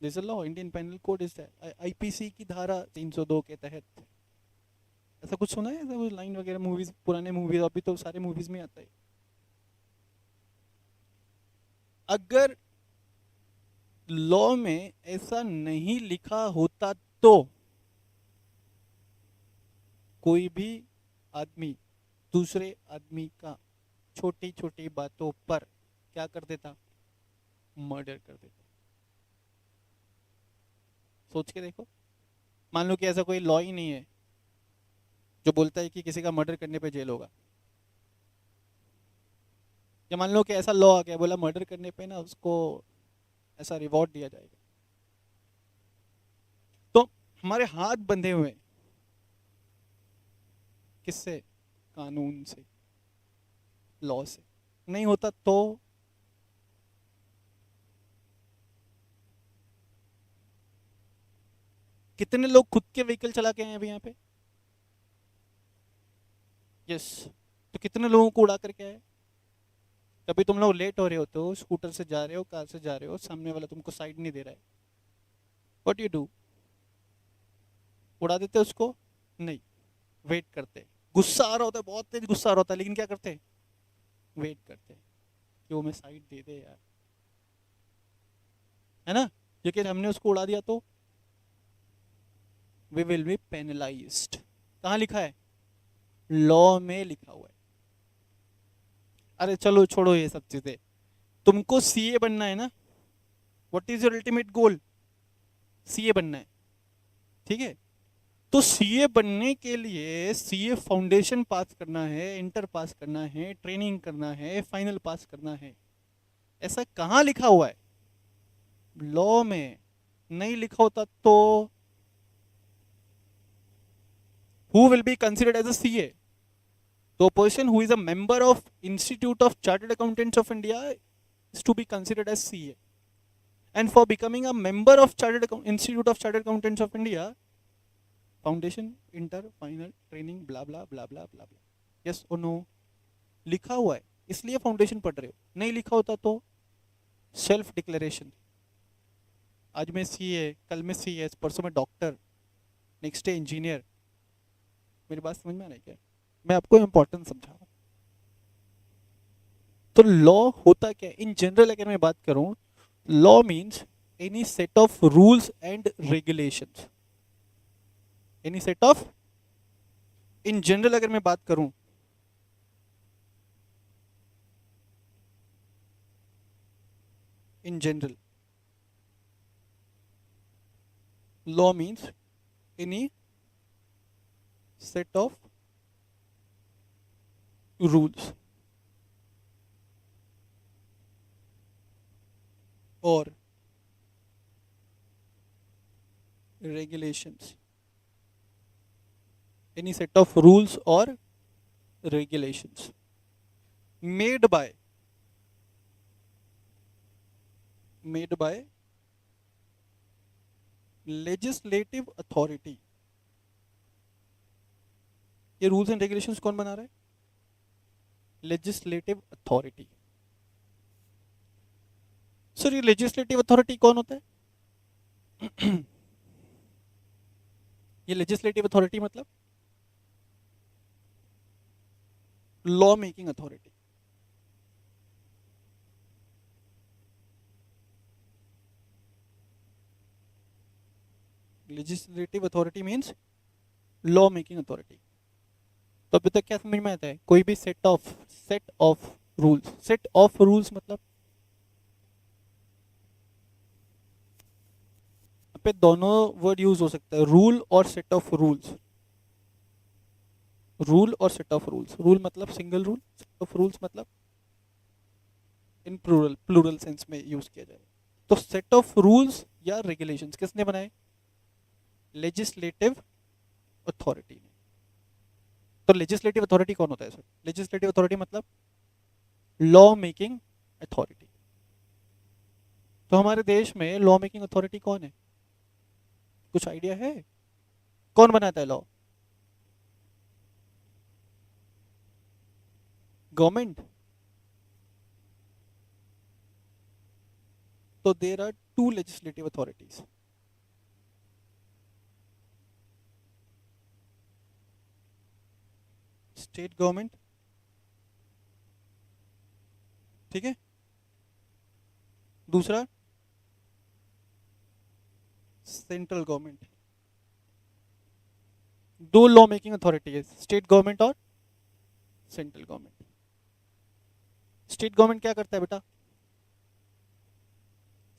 This law, Indian penal code is IPC की धारा 302 के तहत। ऐसा कुछ सुना है? ऐसा कुछ लाइन वगैरह मूवीज, पुराने मूवीज, अभी तो सारे मूवीज में आता है। अगर लॉ में ऐसा नहीं लिखा होता तो कोई भी आदमी दूसरे आदमी का छोटी छोटी बातों पर क्या कर देता? मर्डर कर देता। सोच के देखो, मान लो कि ऐसा कोई लॉ ही नहीं है जो बोलता है कि किसी का मर्डर करने पे जेल होगा, या मान लो कि ऐसा लॉ आ गया, बोला मर्डर करने पे ना उसको ऐसा रिवॉर्ड दिया जाएगा, तो हमारे हाथ बंधे हुए हैं। किससे? कानून से, लॉ से। नहीं होता तो कितने लोग खुद के व्हीकल चला के आए हैं अभी यहाँ पे? यस। तो कितने लोगों को उड़ा करके आए? कभी तुम लोग लेट हो रहे होते हो, स्कूटर से जा रहे हो, कार से जा रहे हो, सामने वाला तुमको साइड नहीं दे रहा है, व्हाट यू डू? उड़ा देते उसको? नहीं, वेट करते। गुस्सा आ रहा होता है, बहुत तेज गुस्सा आ रहा होता है, लेकिन क्या करते? वेट करते कि वो मैं साइड दे दे यार, है ना? लेकिन हमने उसको उड़ा दिया तो वी विल बी पेनलाइज्ड। कहाँ लिखा है? लॉ में लिखा हुआ है। अरे चलो छोड़ो ये सब चीजें, तुमको सीए बनना है ना? What is your ultimate goal? CA बनना है, ठीक है? तो सीए बनने के लिए सीए फाउंडेशन पास करना है, इंटर पास करना है, ट्रेनिंग करना है, फाइनल पास करना है। ऐसा कहाँ लिखा हुआ है? लॉ में। नहीं लिखा होता तो who will be considered as a CA? तो person who is a member of Institute of Chartered Accountants of India is to be considered as CA. And for becoming a member of Institute of Chartered Accountants of India, foundation, inter, final, training, blah blah blah blah blah blah. Yes or no? लिखा हुआ है, इसलिए foundation पढ़ रहे हो। नहीं लिखा होता तो सेल्फ डिक्लेरेशन, आज मैं सीए, कल मैं सीएस, परसों में डॉक्टर, नेक्स्ट डे इंजीनियर। मेरी बात समझ में आ रही है क्या? मैं आपको इम्पोर्टेंट समझा रहा हूँ। तो लॉ होता क्या? इन जनरल अगर मैं बात करूं, law means any set of rules and regulations. Any set of, in general अगर मैं बात करूं, इन general law means any set of rules और regulations, any set of rules or regulations made by legislative authority। ये rules and regulations कौन बना रहा है? Legislative authority. सर ये लेजिस्लेटिव अथॉरिटी कौन होता है? ये लेजिस्लेटिव अथॉरिटी मतलब law making authority. Legislative authority means law making authority. तो अभी तक क्या समझ में आता है? कोई भी set of rules, set of rules मतलब पे दोनों वर्ड यूज हो सकता है, रूल और सेट ऑफ रूल्स। रूल और सेट ऑफ रूल्स, रूल मतलब single rule, set of rules मतलब इन प्लूरल, प्लूरल सेंस में यूज किया जाएगा। तो सेट ऑफ रूल्स या रेगुलेशंस किसने बनाए? लेजिस्लेटिव अथॉरिटी ने। तो लेजिस्लेटिव अथॉरिटी कौन होता है सर? लेजिस्लेटिव अथॉरिटी मतलब लॉ मेकिंग अथॉरिटी। तो हमारे देश में लॉ मेकिंग अथॉरिटी कौन है? कुछ आइडिया है? कौन बनाता है लॉ? गवर्नमेंट। तो there are two legislative authorities, state government, ठीक है, दूसरा सेंट्रल गवर्नमेंट। दो लॉ मेकिंग अथॉरिटी है, स्टेट गवर्नमेंट और सेंट्रल गवर्नमेंट। स्टेट गवर्नमेंट क्या करता है बेटा?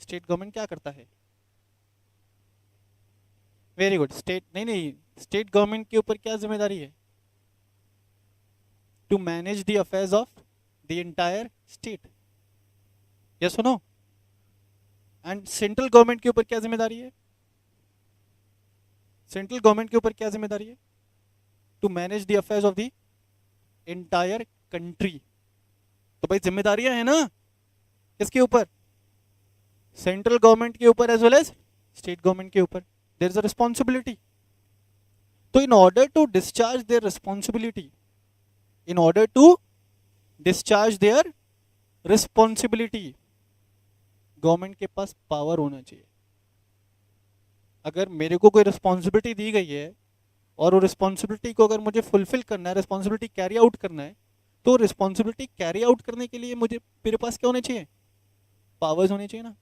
स्टेट गवर्नमेंट क्या करता है? वेरी गुड, स्टेट नहीं नहीं, स्टेट गवर्नमेंट के ऊपर क्या जिम्मेदारी है? To manage the affairs of the entire state, yes और नो? एंड सेंट्रल गवर्नमेंट के ऊपर क्या जिम्मेदारी है? सेंट्रल गवर्नमेंट के ऊपर क्या जिम्मेदारी है? To manage the affairs of the entire country. तो भाई जिम्मेदारियां है ना, किसके ऊपर? सेंट्रल गवर्नमेंट के ऊपर as well as state government के ऊपर। There is a responsibility. तो in order to discharge their responsibility, in order to discharge their responsibility, government के पास पावर होना चाहिए। अगर मेरे को कोई रिस्पॉन्सिबिलिटी दी गई है और वो रिस्पॉन्सिबिलिटी को अगर मुझे फुलफिल करना है, रिस्पॉन्सिबिलिटी कैरी आउट करना है, तो रिस्पॉन्सिबिलिटी कैरी आउट करने के लिए मुझे, मेरे पास क्या होने चाहिए? पावर्स होने चाहिए ना।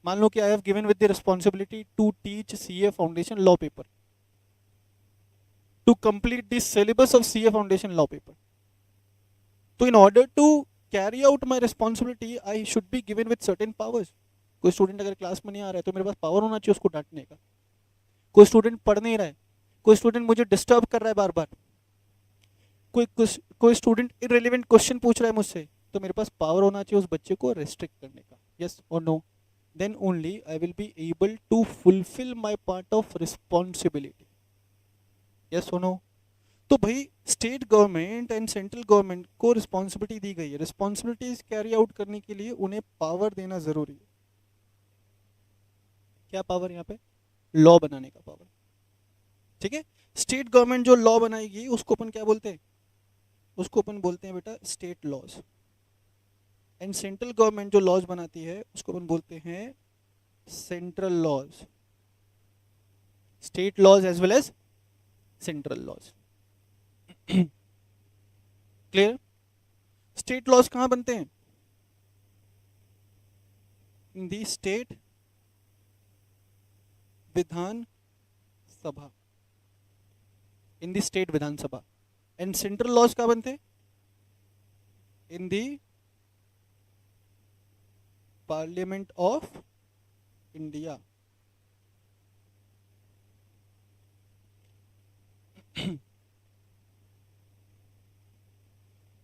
मान लो कि I have given with the responsibility to teach CA foundation law paper, to complete this syllabus of CA foundation law paper. तो in order to carry out my responsibility I should be given with certain powers. कोई student अगर class में नहीं आ रहा है तो मेरे पास power होना चाहिए उसको डांटने का। कोई स्टूडेंट पढ़ नहीं रहा है, कोई स्टूडेंट मुझे डिस्टर्ब कर रहा है बार बार, कोई स्टूडेंट इररिलेवेंट क्वेश्चन पूछ रहा है मुझसे, तो मेरे पास पावर होना चाहिए उस बच्चे को रेस्ट्रिक्ट करने का, यस और no? Then only I will be able to fulfil my part of responsibility, yes और नो? तो भाई state government and central government को रिस्पॉन्सिबिलिटी दी गई है, रिस्पॉन्सिबिलिटीज कैरी आउट करने के लिए उन्हें पावर देना जरूरी है। क्या पावर यहाँ पे? लॉ बनाने का पावर, ठीक है। स्टेट गवर्नमेंट जो लॉ बनाएगी उसको अपन क्या बोलते हैं? उसको अपन बोलते हैं बेटा state laws. And central government जो लॉज बनाती है उसको अपन बोलते हैं central laws. State laws as well as central laws. Clear? State laws कहां बनते हैं? In the state Vidhan Sabha, in the state Vidhansabha. And central laws कहां बनते हैं? In the parliament of India.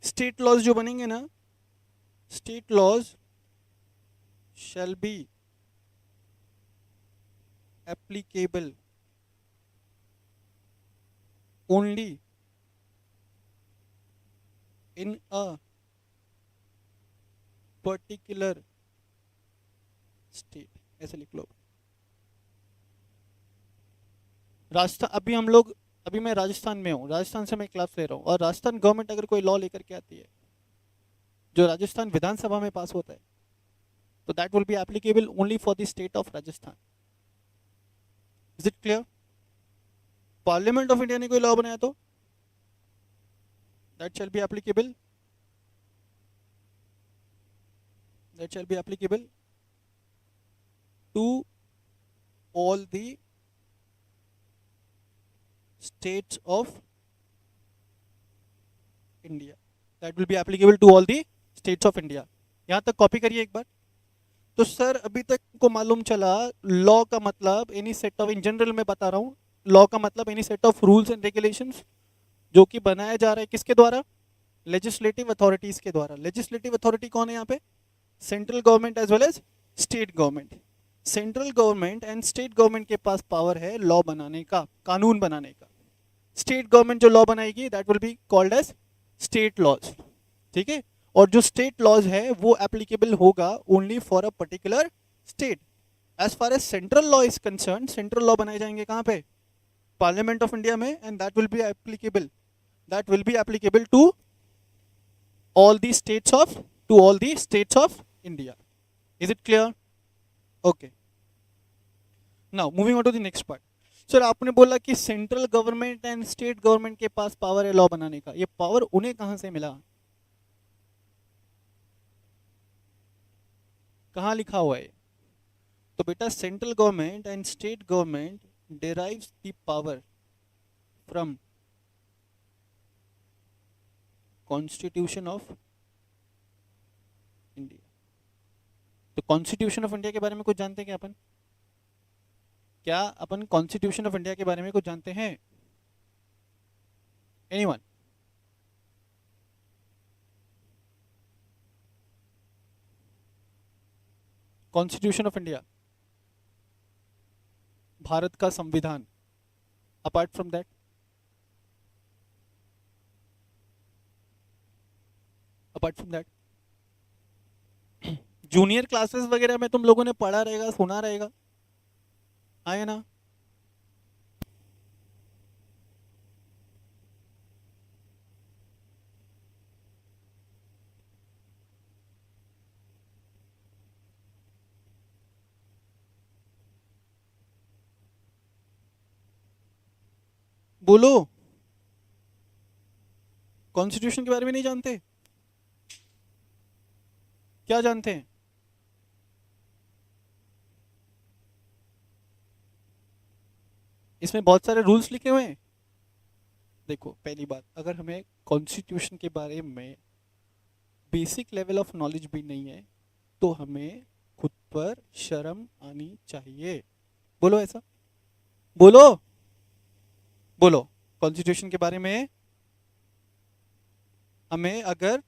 State laws जो बनेंगे ना, state laws shall be applicable only in a particular state, ऐसे लिख लो। राजस्थान, अभी हम लोग, अभी मैं राजस्थान में हूँ, राजस्थान से मैं क्लास ले रहा हूँ, और राजस्थान गवर्नमेंट अगर कोई लॉ लेकर के आती है जो राजस्थान विधानसभा में पास होता है, तो that will be applicable only for the state of Rajasthan. Is it clear? Parliament of India ने कोई लॉ बनाया तो that shall be applicable, that shall be applicable to all the states of India. That will be applicable to all the states of India. यहाँ तक copy करिए एक बार। तो sir अभी तक को मालूम चला लॉ का मतलब any set of, in general मैं बता रहा हूँ, लॉ का मतलब any set of rules and regulations जो कि बनाया जा रहा है किसके द्वारा, लेजिस्लेटिव अथॉरिटीज के द्वारा। लेजिस्लेटिव अथॉरिटी कौन है यहाँ पे, central government as well as state government. Central government and state government के पास पावर है लॉ बनाने का, कानून बनाने का। स्टेट गवर्नमेंट जो लॉ बनाएगी that will be called as state laws, ठीक है। और जो स्टेट लॉज है वो एप्लीकेबल होगा only for a particular state. As far as central law is concern, central law बनाए जाएंगे कहाँ पे, पार्लियामेंट ऑफ इंडिया में, and that will be applicable, that will be applicable to all the states of, to all the states of India. Is it clear? Okay. Now moving on to the next part. Sir आपने बोला कि central government and state government के पास power है law बनाने का, ये power उन्हें कहां से मिला, कहां लिखा हुआ है? तो बेटा central government and state government derives the power from constitution of India. तो कॉन्स्टिट्यूशन ऑफ इंडिया के बारे में कुछ जानते हैं क्या अपन, क्या अपन कॉन्स्टिट्यूशन ऑफ इंडिया के बारे में कुछ जानते हैं? Anyone? Constitution of India, Bharat का संविधान। Apart from that, apart from that junior classes वगैरह में तुम लोगों ने पढ़ा रहेगा, सुना रहेगा, आए ना? बोलो, कॉन्स्टिट्यूशन के बारे में नहीं जानते? क्या जानते हैं? इसमें बहुत सारे रूल्स लिखे हुए हैं। देखो पहली बात, अगर हमें कॉन्स्टिट्यूशन के बारे में बेसिक लेवल ऑफ नॉलेज भी नहीं है तो हमें खुद पर शर्म आनी चाहिए। बोलो ऐसा, बोलो, बोलो। कॉन्स्टिट्यूशन के बारे में हमें अगर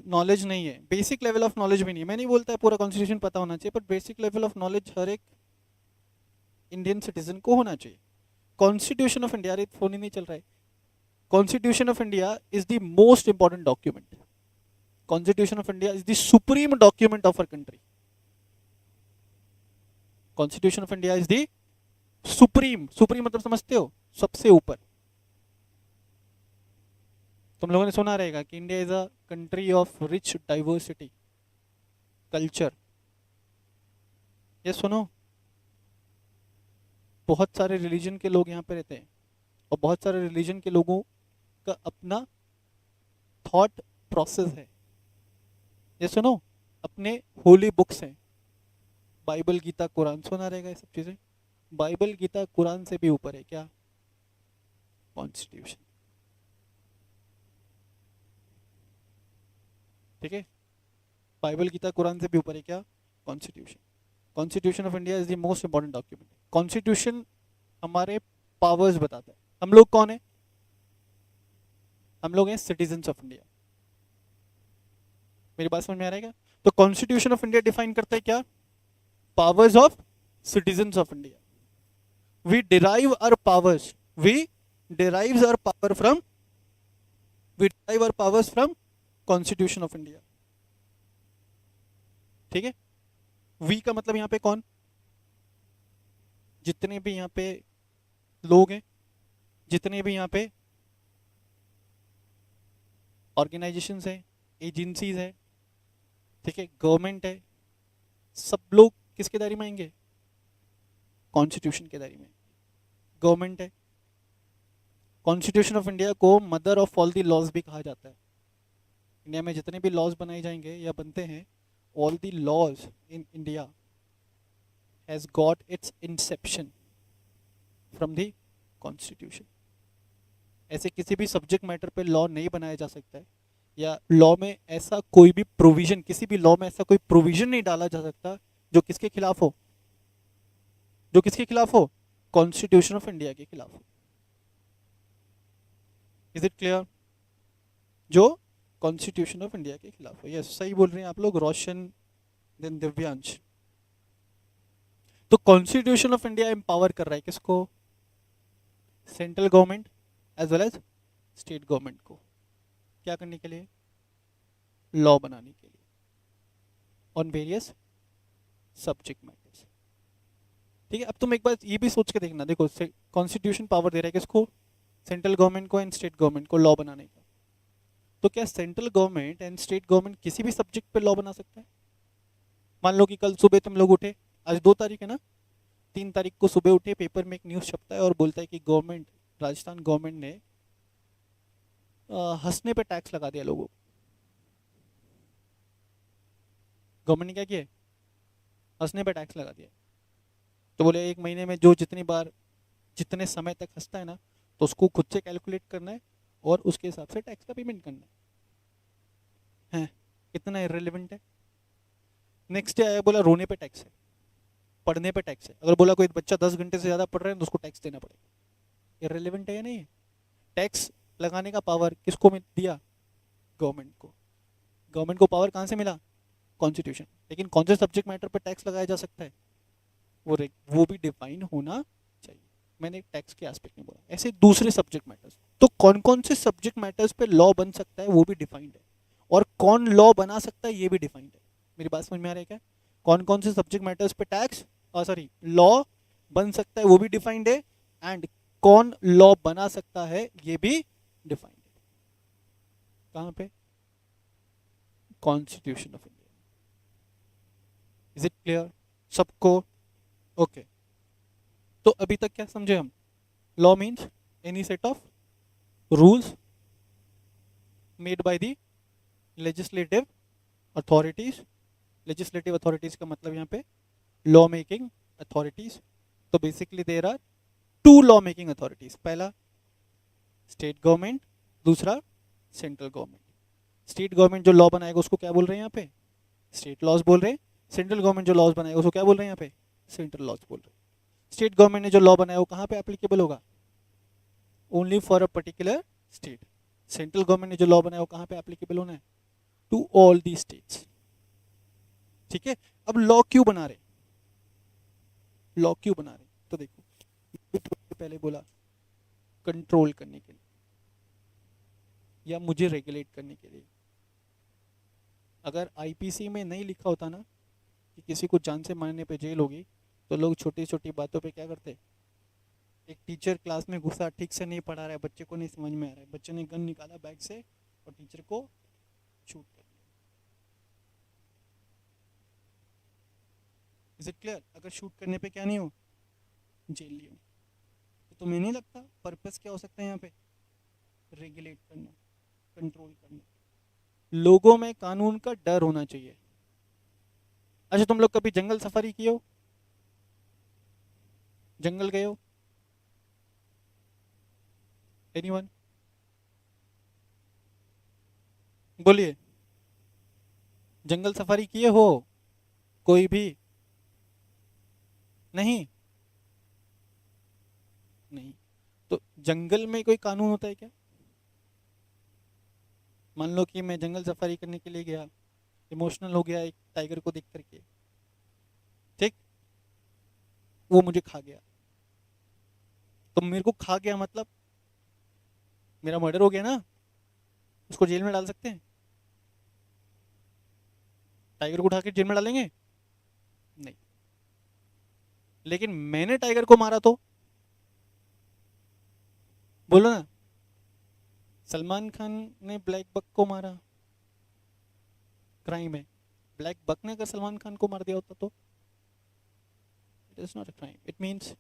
नॉलेज नहीं है, बेसिक लेवल ऑफ नॉलेज भी नहीं है, मैं नहीं बोलता है पूरा कॉन्स्टिट्यूशन पता होना चाहिए, पर बेसिक लेवल ऑफ नॉलेज हर एक इंडियन सिटीजन को होना चाहिए। कॉन्स्टिट्यूशन ऑफ इंडिया, फोन ही नहीं चल रहा है। Constitution of India is the most important document. Constitution of India is the supreme document of our country. Constitution of India is the supreme, supreme मतलब समझते हो, सबसे ऊपर। तुम लोगों ने सुना रहेगा कि India is a country of rich diversity culture. ये सुनो, बहुत सारे रिलीजन के लोग यहाँ पे रहते हैं और बहुत सारे रिलीजन के लोगों का अपना थॉट प्रोसेस है। ये सुनो, अपने होली बुक्स हैं, बाइबल, गीता, कुरान, सुना रहेगा ये सब चीजें। बाइबल, गीता, कुरान से भी ऊपर है क्या, कॉन्स्टिट्यूशन। ठीक है, बाइबल, गीता, कुरान से भी ऊपर है क्या, constitution. Constitution of India is the most important document. Constitution हमारे पावर्स बताता है। हम लोग कौन है, हम लोग हैं सिटीजन्स ऑफ इंडिया। मेरी बात समझ में आ रहा है क्या? तो कॉन्स्टिट्यूशन ऑफ इंडिया डिफाइन करता है क्या, powers of citizens of India. We derive our powers, we derives our power from, we derive our powers from constitution of India. ठीक है, वी का मतलब यहां पे कौन, जितने भी यहाँ पे लोग हैं, जितने भी यहाँ पे ऑर्गेनाइजेशंस हैं, एजेंसीज है, ठीक है, गवर्नमेंट है, सब लोग किसके दायरे में आएंगे, कॉन्स्टिट्यूशन के दायरे में। गवर्नमेंट है, कॉन्स्टिट्यूशन ऑफ इंडिया को mother of all the laws भी कहा जाता है। इंडिया में जितने भी लॉज बनाए जाएंगे या बनते हैं, all the laws in India has got its inception from the constitution, ऐसे किसी भी सब्जेक्ट मैटर पे लॉ नहीं बनाया जा सकता है, या लॉ में ऐसा कोई भी प्रोविजन, किसी भी लॉ में ऐसा कोई प्रोविजन नहीं डाला जा सकता जो किसके खिलाफ हो, जो किसके खिलाफ हो, कॉन्स्टिट्यूशन ऑफ इंडिया के खिलाफ हो। Is it clear? जो कॉन्स्टिट्यूशन ऑफ इंडिया के खिलाफ हो। यस, सही बोल रहे हैं आप लोग, रोशन देन दिव्यांश। तो कॉन्स्टिट्यूशन ऑफ इंडिया एम्पावर कर रहा है किसको, central government as well as state government को, क्या करने के लिए, लॉ बनाने के लिए ऑन वेरियस सब्जेक्ट मैटर्स। ठीक है, अब तुम एक बार ये भी सोच के देखना, देखो कॉन्स्टिट्यूशन पावर दे रहा है किसको, सेंट्रल गवर्नमेंट को एंड स्टेट गवर्नमेंट को लॉ बनाने का। तो क्या central government and state government किसी भी सब्जेक्ट पे लॉ बना सकता है? मान लो कि कल सुबह तुम लोग उठे, आज 2 तारीख है ना, 3 तारीख को सुबह उठे, पेपर में एक न्यूज़ छपता है और बोलता है कि गवर्नमेंट, राजस्थान गवर्नमेंट ने हंसने पे टैक्स लगा दिया लोगों को। गवर्नमेंट ने क्या किया, हंसने पे टैक्स लगा दिया। तो बोले 1 महीने में जो जितनी बार, जितने समय तक हंसता है ना, तो उसको खुद से कैलकुलेट करना है और उसके हिसाब से टैक्स का पेमेंट करना है। कितना इररिलेवेंट है। नेक्स्ट डे आया, बोला रोने पे टैक्स है, पढ़ने पे टैक्स है। अगर बोला कोई बच्चा 10 घंटे से ज़्यादा पढ़ रहा है तो उसको टैक्स देना पड़ेगा। इररिलेवेंट है या नहीं है? टैक्स लगाने का पावर किसको दिया, गवर्नमेंट को। गवर्नमेंट को पावर कहाँ से मिला, कॉन्स्टिट्यूशन। लेकिन कौन से सब्जेक्ट मैटर पर टैक्स लगाया जा सकता है, वो भी डिफाइन होना चाहिए। मैंने टैक्स के एस्पेक्ट में बोला, ऐसे दूसरे सब्जेक्ट मैटर्स। तो कौन कौन से सब्जेक्ट मैटर्स पे लॉ बन सकता है वो भी डिफाइंड है, और कौन लॉ बना सकता है ये भी डिफाइंड है। मेरी बात समझ में आ रही है क्या? कौन कौन से सब्जेक्ट मैटर्स पे टैक्स, सॉरी, लॉ बन सकता है वो भी डिफाइंड है, एंड कौन लॉ बना सकता है ये भी डिफाइंड है। कहां पे, constitution of India. Is it clear सबको? ओके, तो अभी तक क्या समझे हम, law means any set of rules made by the legislative authorities. Legislative authorities का मतलब यहाँ पे लॉ मेकिंग अथॉरिटीज। तो basically there are 2 law making authorities, पहला स्टेट गवर्नमेंट, दूसरा सेंट्रल गवर्नमेंट। स्टेट गवर्नमेंट जो लॉ बनाएगा उसको क्या बोल रहे हैं यहाँ पे, स्टेट लॉज बोल रहे हैं। सेंट्रल गवर्नमेंट जो लॉज बनाएगा उसको क्या बोल रहे हैं यहाँ पे, सेंट्रल लॉज बोल रहे हैं। स्टेट गवर्नमेंट ने जो लॉ बनाया वो कहाँ पे एप्लीकेबल होगा, only for a particular state. Central government ने जो लॉ बनाया वो कहाँ पे एप्लीकेबल होना है, टू ऑल दी स्टेट्स। ठीक है, अब लॉ क्यों बना रहे, लॉ क्यों बना रहे, तो देखो पहले बोला कंट्रोल करने के लिए या मुझे रेगुलेट करने के लिए। अगर आईपीसी में नहीं लिखा होता ना कि किसी को जान से मारने पे जेल होगी, तो लोग छोटी छोटी बातों पे क्या करते, एक टीचर क्लास में घुसा, ठीक से नहीं पढ़ा रहा है, बच्चे को नहीं समझ में आ रहा है, बच्चे ने गन निकाला बैग से और टीचर को शूट कर दिया। Is it clear? अगर शूट करने पे क्या नहीं हो, जेल नहीं हो। तो तुम्हें नहीं लगता पर्पस क्या हो सकता है यहाँ पे, रेगुलेट करना, कंट्रोल करना। लोगों में कानून का डर होना चाहिए। अच्छा, तुम लोग कभी जंगल सफारी किए हो, जंगल गए हो, एनीवन? बोलिए, जंगल सफारी किए हो कोई भी? नहीं, नहीं। तो जंगल में कोई कानून होता है क्या? मान लो कि मैं जंगल सफारी करने के लिए गया, इमोशनल हो गया एक टाइगर को देख करके, ठीक, वो मुझे खा गया। तो मेरे को खा गया मतलब मेरा मर्डर हो गया ना, उसको जेल में डाल सकते हैं? टाइगर को उठा के जेल में डालेंगे? नहीं। लेकिन मैंने टाइगर को मारा तो, बोलो ना, सलमान खान ने ब्लैक बक को मारा, क्राइम है। ब्लैक बक ने अगर सलमान खान को मार दिया होता तो it is not a crime. It means,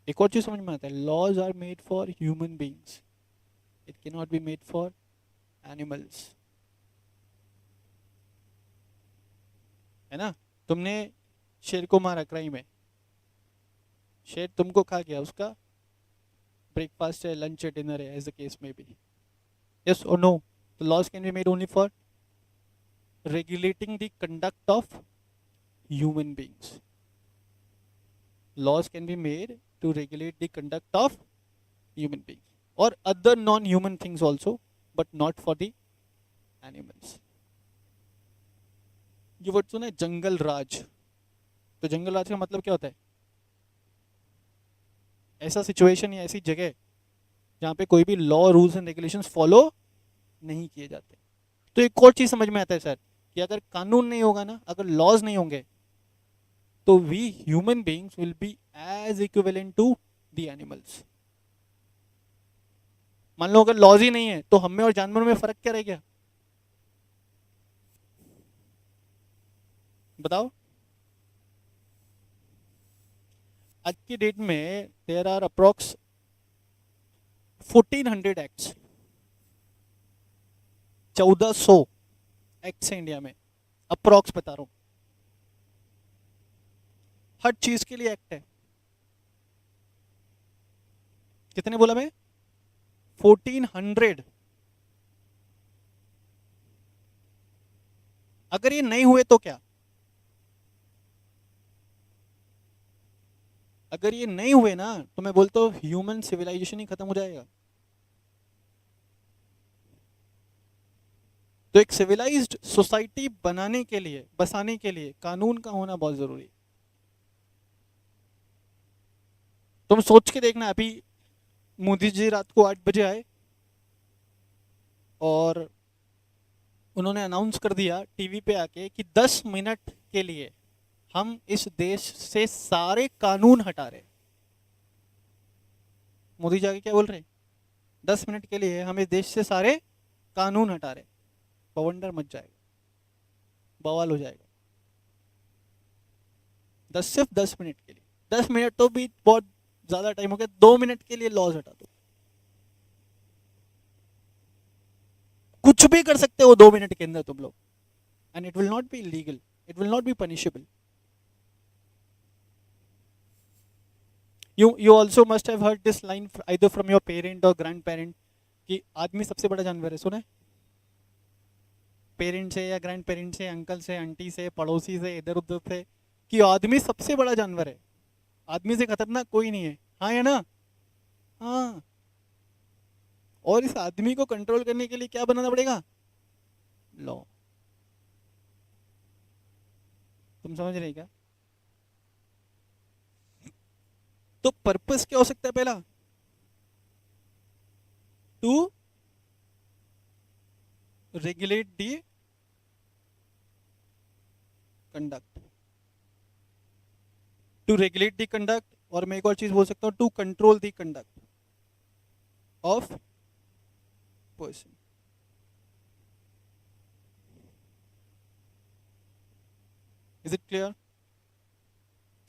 एक और चीज समझ में आता है, laws are made for human beings, it can not be made for animals. है ना? तुमने शेर को मारा, क्राइम है, शेर तुमको खा गया, उसका ब्रेकफास्ट है, लंच है, डिनर है, एज द केस में बी. यस और no? The laws can be made only for regulating the conduct of human beings. Laws can be made to regulate the conduct of human beings or other non-human things also, but not for the animals. ये word सुना है जंगल राज? तो जंगल राज का मतलब क्या होता है? ऐसा सिचुएशन या ऐसी जगह जहाँ पे कोई भी law, rules and regulations follow नहीं किए जाते. तो एक और चीज समझ में आता है सर कि अगर कानून नहीं होगा ना, अगर लॉज नहीं होंगे, तो we human beings will be as equivalent to the animals. मान लो अगर लॉज ही नहीं है तो हम में और जानवरों में फर्क क्या रह गया? बताओ. आज की डेट में there are approx 1400 acts, 1400 acts है इंडिया में. अप्रोक्स बता रहा हूं. हर चीज के लिए एक्ट है. कितने बोला मैं? 1400. अगर ये नहीं हुए तो क्या? अगर ये नहीं हुए ना तो मैं बोलता हूं ह्यूमन सिविलाइजेशन ही खत्म हो जाएगा. तो एक सिविलाइज्ड सोसाइटी बनाने के लिए, बसाने के लिए कानून का होना बहुत जरूरी है. तुम सोच के देखना, अभी मोदी जी रात को 8 बजे आए और उन्होंने अनाउंस कर दिया टीवी पे आके कि 10 मिनट के लिए हम इस देश से सारे कानून हटा रहे. मोदी जी आके क्या बोल रहे? 10 मिनट के लिए हम इस देश से सारे कानून हटा रहे. बवंडर मच जाएगा, बवाल हो जाएगा. सिर्फ 10 मिनट के लिए. 10 मिनट तो भी बहुत ज्यादा टाइम हो गया. 2 मिनट के लिए लॉज हटा दो. कुछ भी कर सकते हो 2 मिनट के अंदर तुम लोग, and it will not be legal, it will not be punishable. You also must have heard this line either from your parent or grandparent कि आदमी सबसे बड़ा जानवर है. सुने? पेरेंट से या ग्रैंड पेरेंट से, अंकल से, आंटी से, पड़ोसी से, इधर उधर से, कि आदमी सबसे बड़ा जानवर है, आदमी से खतरनाक कोई नहीं है. हाँ या ना? हाँ. और इस आदमी को कंट्रोल करने के लिए क्या बनाना पड़ेगा? लॉ. तुम समझ रहे क्या? तो पर्पस क्या हो सकता है? पहला, to regulate the conduct, to regulate the conduct, और मैं एक और चीज बोल सकता हूं, to control the conduct of person. Is it clear?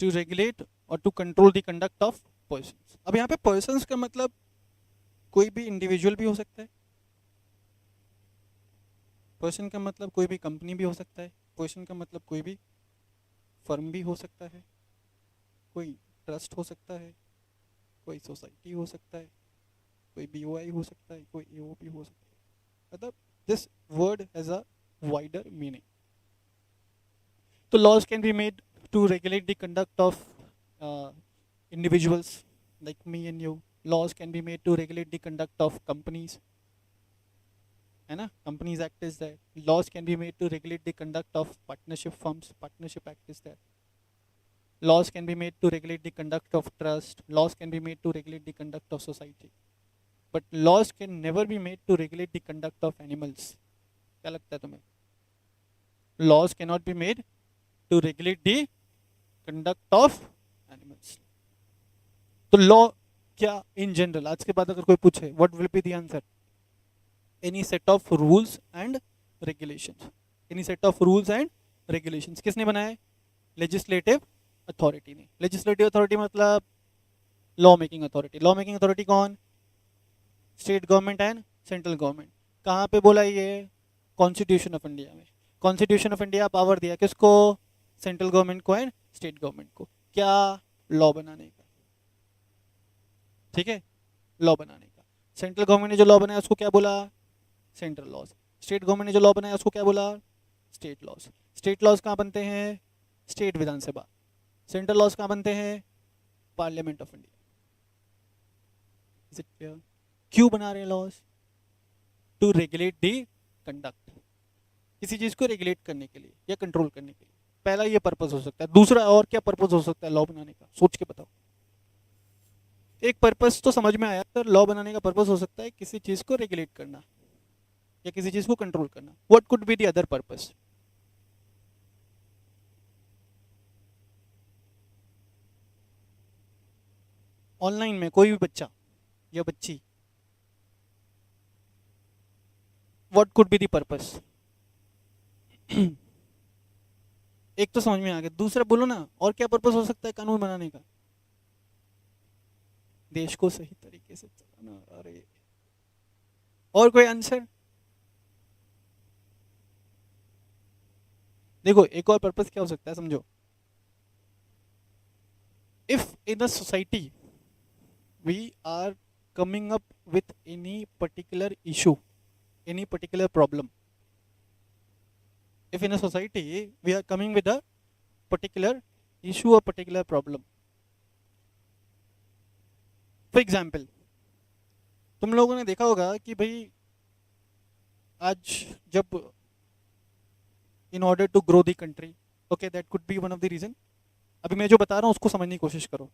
To regulate और to control the conduct of persons. अब यहाँ पे पर्सन्स का मतलब कोई भी इंडिविजुअल भी हो सकता है. पर्सन का मतलब कोई भी कंपनी भी हो सकता है. पर्सन का मतलब कोई भी फर्म भी हो सकता है, कोई ट्रस्ट हो सकता है, कोई सोसाइटी हो सकता है, कोई BOI हो सकता है, कोई AOP हो सकता है. मतलब this word has a wider meaning. तो laws can be made to regulate the conduct of individuals like me and you. Laws can be made to regulate the conduct of companies, है ना? Companies Act is there. Laws can be made to regulate the conduct of partnership firms. Partnership Act is there. Laws can be made to regulate the conduct of trust. Laws can be made to regulate the conduct of society. But laws can never be made to regulate the conduct of animals. क्या लगता है तुम्हें? Laws cannot be made to regulate the conduct of animals. तो law क्या in general, आज के बाद अगर कोई पूछे what will be the answer? Any set of rules and regulations. Any set of rules and regulations. किसने बनाया? लेजिस्लेटिव अथॉरिटी ने. लेजिस्लेटिव अथॉरिटी मतलब law making authority. Law making authority कौन? State government and central government. कहाँ पे बोला ये? Constitution of India में. कॉन्स्टिट्यूशन ऑफ इंडिया पावर दिया किसको? सेंट्रल गवर्नमेंट को एंड स्टेट गवर्नमेंट को. क्या? लॉ बनाने का. ठीक है. लॉ बनाने का। सेंट्रल गवर्नमेंट ने जो लॉ बनाया उसको क्या बोला? Central laws. स्टेट गवर्नमेंट ने जो लॉ बनाया उसको क्या बोला? State laws. स्टेट लॉज कहाँ बनते हैं? स्टेट विधानसभा। सेंट्रल लॉज कहाँ बनते हैं? Parliament of India. Is it clear? क्यों बना रहे हैं laws? To regulate the conduct, किसी चीज को रेगुलेट करने के लिए या कंट्रोल करने के लिए। पहला ये पर्पस हो सकता है। दूसरा और क्या पर्पस हो सकता है लॉ बनाने का? सोच के बताओ। एक पर्पस तो समझ में आया, तो लॉ बनाने का पर्पस हो सकता है किसी चीज को रेगुलेट करना या किसी चीज को कंट्रोल करना। What could be the other purpose? Online में कोई भी बच्चा या बच्ची, what could be the purpose? एक तो समझ में आ गया, दूसरा बोलो ना, और क्या पर्पस हो सकता है कानून बनाने का? देश को सही तरीके से चलाना। अरे और कोई आंसर? देखो एक और पर्पस क्या हो सकता है, समझो। If in a society we are coming up with any particular issue, any particular problem. If in a society we are coming with a particular issue or particular problem, for example, तुम लोगों ने देखा होगा कि भाई आज जब in order to grow the country, okay, that could be one of the reason. अभी मैं जो बता रहा हूँ उसको समझने की कोशिश करो।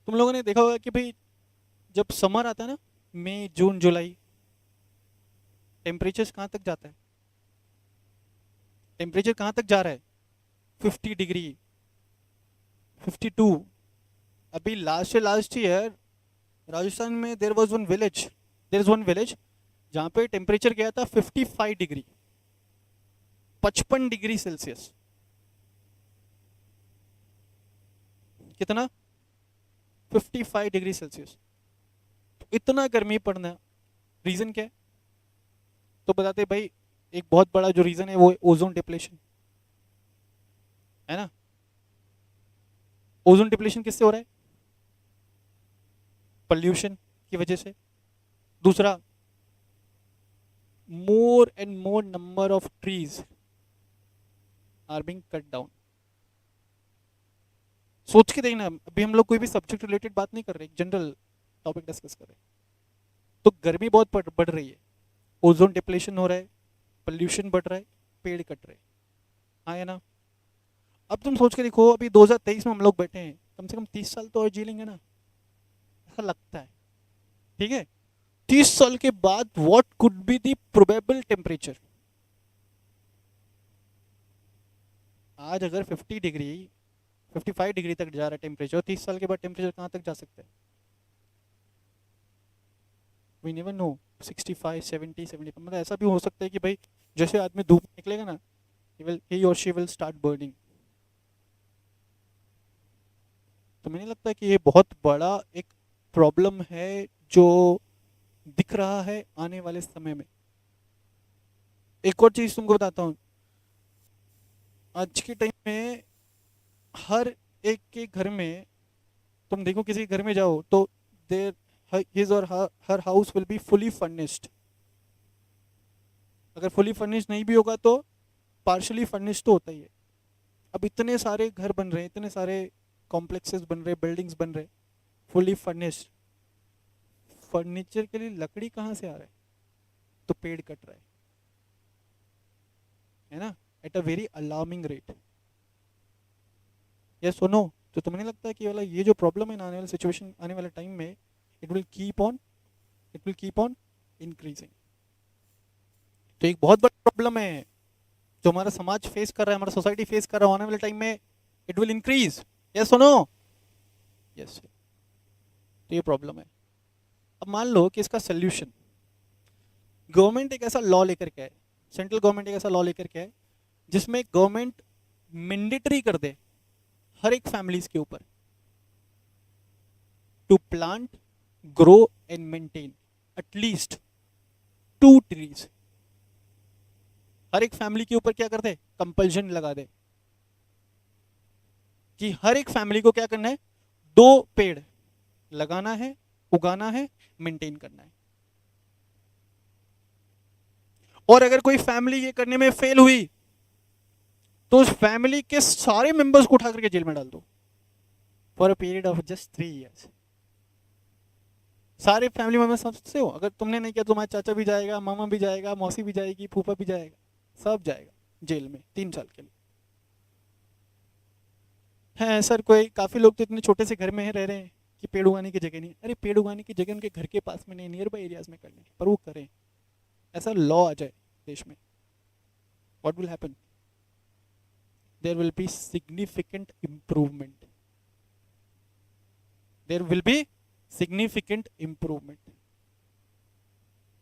तुम लोगों ने देखा होगा कि भाई जब समर आता है ना, मई जून जुलाई, टेम्परेचर कहाँ तक जाता है? टेम्परेचर कहाँ तक जा रहा है? 50 डिग्री, 52। अभी लास्ट ईयर राजस्थान में देयर इज वन विलेज जहाँ पे टेम्परेचर गया था 55 डिग्री, 55 डिग्री सेल्सियस। कितना? 55 डिग्री सेल्सियस। तो इतना गर्मी पड़ना, रीजन क्या है? तो बताते भाई एक बहुत बड़ा जो रीजन है वो ओजोन डिप्लेशन है ना। ओजोन डिप्लेशन किससे हो रहा है? पोल्यूशन की वजह से। दूसरा, more and more number of trees are being cut down. सोच के देखना, अभी हम लोग कोई भी सब्जेक्ट रिलेटेड बात नहीं कर रहे, जनरल टॉपिक डिस्कस कर रहे। तो गर्मी बहुत बढ़ रही है, ओजोन डिप्लेशन हो रहा है, पोल्यूशन बढ़ रहा है, पेड़ कट रहे हैं, हाँ है ना। अब तुम सोच के देखो, अभी 2023 में हम लोग बैठे हैं, कम से कम 30 साल तो और जी लेंगे ना, ऐसा लगता है। ठीक है, 30 साल के बाद what could be the probable temperature? आज अगर 50 डिग्री 55 डिग्री तक जा रहा है टेम्परेचर, 30 साल के बाद टेम्परेचर कहाँ तक जा सकता है? We never know. 65 70 75, मतलब ऐसा भी हो सकता है कि भाई जैसे आदमी धूप में निकलेगा ना, he or she will start burning। तो मुझे नहीं लगता कि ये बहुत बड़ा एक प्रॉब्लम है जो दिख रहा है आने वाले समय में। एक और चीज तुमको बताता हूँ, आज के टाइम में हर एक के घर में, तुम देखो किसी घर में जाओ तो देर his or her house will be fully furnished। अगर फुली फर्निश्ड नहीं भी होगा तो पार्शली फर्निश्ड तो होता ही है। अब इतने सारे घर बन रहे हैं, इतने सारे कॉम्प्लेक्सेस बन रहे हैं, बिल्डिंग्स बन रहे हैं, फुली फर्निश्ड। फर्नीचर के लिए लकड़ी कहाँ से आ रहा है? तो पेड़ कट रहा है ना, at a very alarming rate. ये सुनो, तो तुम्हें नहीं लगता कि वाला ये जो प्रॉब्लम है ना, आने वाले सिचुएशन, आने वाले टाइम में it will keep on increasing. तो एक बहुत बड़ा प्रॉब्लम है जो हमारा समाज फेस कर रहा है, हमारा सोसाइटी फेस कर रहा है, आने वाले टाइम में इट विल इंक्रीज। यस सुनो, यस। तो ये प्रॉब्लम है। अब मान लो कि इसका सोल्यूशन, गवर्नमेंट एक ऐसा लॉ लेकर के है, सेंट्रल गवर्नमेंट एक ऐसा लॉ लेकर के है जिसमें गवर्नमेंट मैंडेटरी कर दे हर एक फैमिलीज के ऊपर to plant, grow and maintain at least 2 trees. हर एक फैमिली के ऊपर क्या कर दे? कंपल्शन लगा दे कि हर एक फैमिली को क्या करना है? 2 पेड़ लगाना है, उगाना है, मेंटेन करना है। और अगर कोई फैमिली ये करने में फेल हुई तो उस फैमिली के सारे मेंबर्स को उठा करके जेल में डाल दो for a period of just 3 years। सारे फैमिली मेंबर्स समझते हो, अगर तुमने नहीं किया तुम्हारा चाचा भी जाएगा, मामा भी जाएगा, मौसी भी जाएगी, फूफा भी जाएगा, सब जाएगा जेल में 3 साल के लिए। है सर, कोई काफी लोग तो इतने छोटे से घर में रह रहे हैं कि पेड़ उगाने की जगह नहीं। अरे पेड़ उगाने की जगह उनके घर के पास में नहीं, नियर बाई एरियाज में कर लें, पर वो करें, ऐसा लॉ आ जाए देश में, what will happen? There will be significant improvement, there will be significant improvement.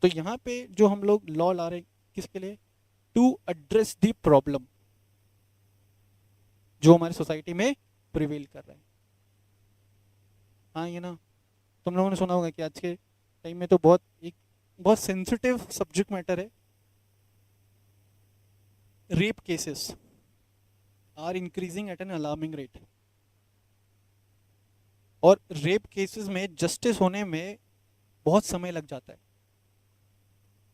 तो यहाँ पे जो हम लोग लॉ ला रहे हैं किसके लिए? टू एड्रेस द प्रॉब्लम जो हमारी सोसाइटी में प्रिवेल कर रहा है। हाँ ये ना, तुम लोगों ने सुना होगा कि आज के टाइम में तो बहुत सेंसिटिव सब्जेक्ट मैटर है। Rape cases are increasing at an alarming rate, और रेप केसेस में जस्टिस होने में बहुत समय लग जाता है,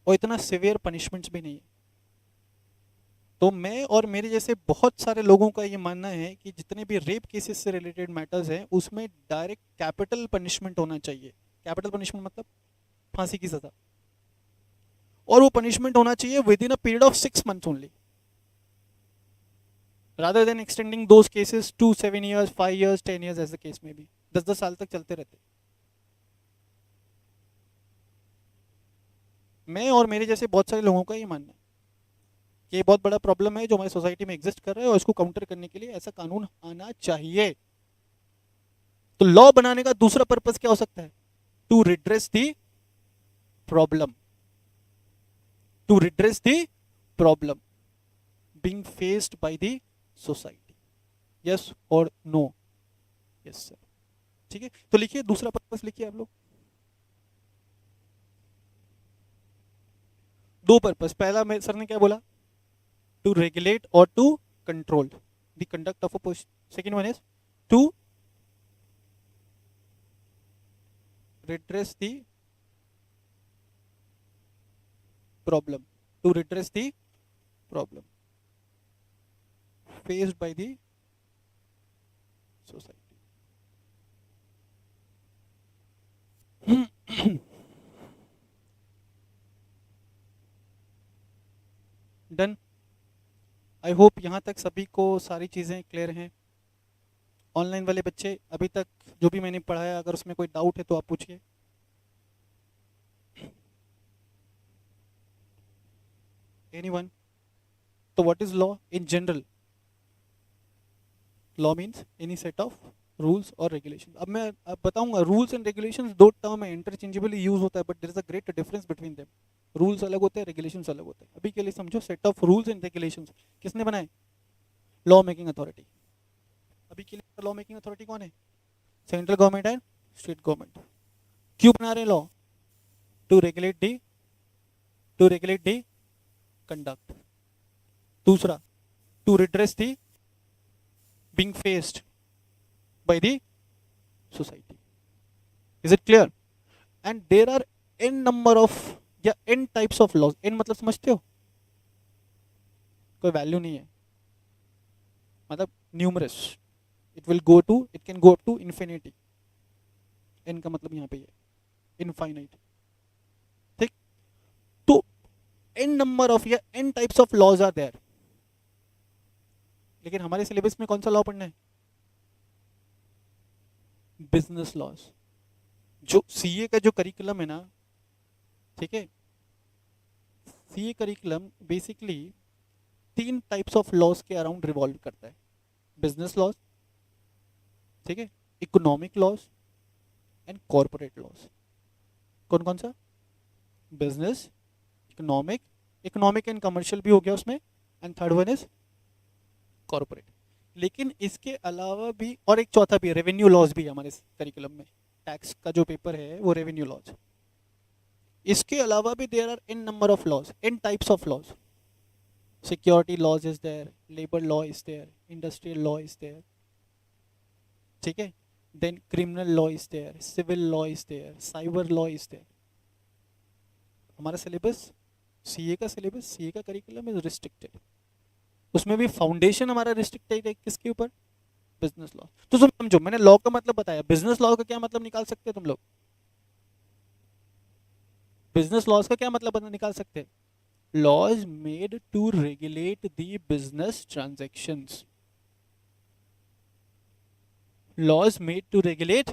और इतना सिवियर पनिशमेंट्स भी नहीं है। तो मैं और मेरे जैसे बहुत सारे लोगों का ये मानना है कि जितने भी रेप केसेस से रिलेटेड मैटर्स हैं उसमें डायरेक्ट कैपिटल पनिशमेंट होना चाहिए। कैपिटल पनिशमेंट मतलब फांसी की सजा, और वो पनिशमेंट होना चाहिए with in a period of 6 months only, rather than extending those cases to 7 years, 5 years, 10 years as the case may be। 10-10 साल तक चलते रहते। मैं और मेरे जैसे बहुत सारे लोगों का ये मानना है कि ये बहुत बड़ा प्रॉब्लम है जो हमारी सोसाइटी में एग्जिस्ट कर रहा है, और इसको काउंटर करने के लिए ऐसा कानून आना चाहिए। तो लॉ बनाने का दूसरा पर्पस क्या हो सकता है? To redress the problem, to redress the problem being faced by the society। yes or no? yes sir। ठीक है, तो लिखिए दूसरा पर्पस, लिखिए आप लोग। 2 पर्पस, पहला मेरे सर ने क्या बोला? टू रेगुलेट और to control the conduct of a, second one is to redress the problem, to redress the problem faced by the society। Done. I hope यहाँ तक सभी को सारी चीज़ें क्लियर हैं। ऑनलाइन वाले बच्चे अभी तक जो भी मैंने पढ़ाया, अगर उसमें कोई डाउट है तो आप पूछिए। एनीवन? तो what is law in general? Law means any set of rules और रेगुलेशन। अब मैं बताऊंगा, रूल्स एंड रेगुलेशंस दो टर्म है, इंटरचेंजेबली यूज होता है, but there is a great difference between them. Rules अलग होते हैं, रेगुलेशंस अलग होते हैं। अभी के लिए समझो, set of rules and regulations किसने बनाए? Law making authority. अभी के लिए लॉ मेकिंग अथॉरिटी कौन है? Central government and state government. क्यों बना रहे हैं law? To regulate the conduct. दूसरा, to redress the being faced by the society। is it clear? and there are n number of या n types of laws। n मतलब समझते हो? कोई वैल्यू नहीं है, मतलब numerous, it can go up to infinity। n का मतलब यहाँ पे है इनफाइनाइट। ठीक, तो n number of या n types of laws are there। लेकिन हमारे सिलेबस में कौन सा लॉ पढ़ना है? Business laws. जो सीए का जो करिकुलम है ना, ठीक है, CA curriculum basically 3 types of laws के अराउंड रिवॉल्व करता है। बिजनेस लॉज, ठीक है, economic laws and corporate laws. कौन कौन सा? बिजनेस, इकोनॉमिक एंड कमर्शियल भी हो गया उसमें, and third one is corporate. लेकिन इसके अलावा भी और एक चौथा भी है, रेवेन्यू लॉज भी है हमारे करिकुलम में। टैक्स का जो पेपर है वो रेवेन्यू लॉज। इसके अलावा भी there are n number of laws, n types of laws. Security laws is there, labour law is there, industrial law is there, ठीक है, then criminal law is there, civil law is there, cyber law is there. हमारा syllabus CA का syllabus, CA का curriculum is restricted, उसमें भी foundation हमारा restricted है किसके ऊपर, बिजनेस लॉ। तो तुम समझो, मैंने लॉ का मतलब बताया, बिजनेस लॉ का क्या मतलब निकाल सकते हैं तुम लोग, बिजनेस लॉज का क्या मतलब निकाल सकते हैं, laws made to regulate the business transactions, laws made to regulate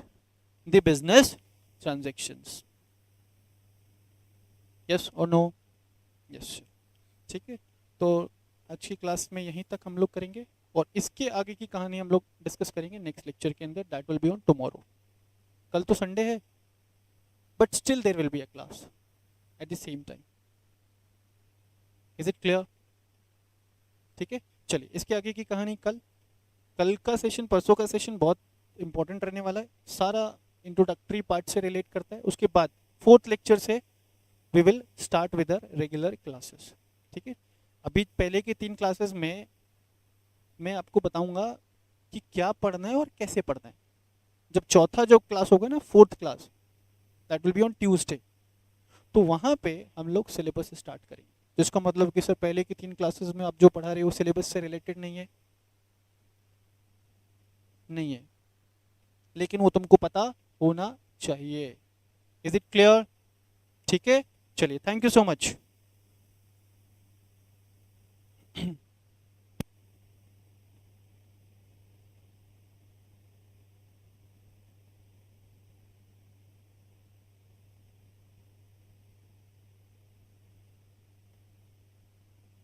the business transactions, yes or no, yes, ठीक है। तो आज की क्लास में यहीं तक हम लोग करेंगे और इसके आगे की कहानी हम लोग डिस्कस करेंगे नेक्स्ट लेक्चर के अंदर, that will be on tomorrow. कल तो संडे है but still there will be a class at the same time, is it clear, ठीक है। चलिए इसके आगे की कहानी कल, कल का सेशन, परसों का सेशन बहुत इंपॉर्टेंट रहने वाला है, सारा इंट्रोडक्टरी पार्ट से रिलेट करता है, उसके बाद फोर्थ लेक्चर से we will start with the regular classes, ठीक है। अभी पहले की 3 क्लासेस में मैं आपको बताऊंगा कि क्या पढ़ना है और कैसे पढ़ना है। जब चौथा जो क्लास होगा ना, fourth class, that will be on Tuesday, तो वहाँ पे हम लोग सिलेबस स्टार्ट करेंगे, जिसका मतलब कि सर पहले की 3 क्लासेस में आप जो पढ़ा रहे हो सिलेबस से रिलेटेड नहीं है, नहीं है, लेकिन वो तुमको पता होना चाहिए, इज इट क्लियर, ठीक है। चलिए, थैंक यू सो मच।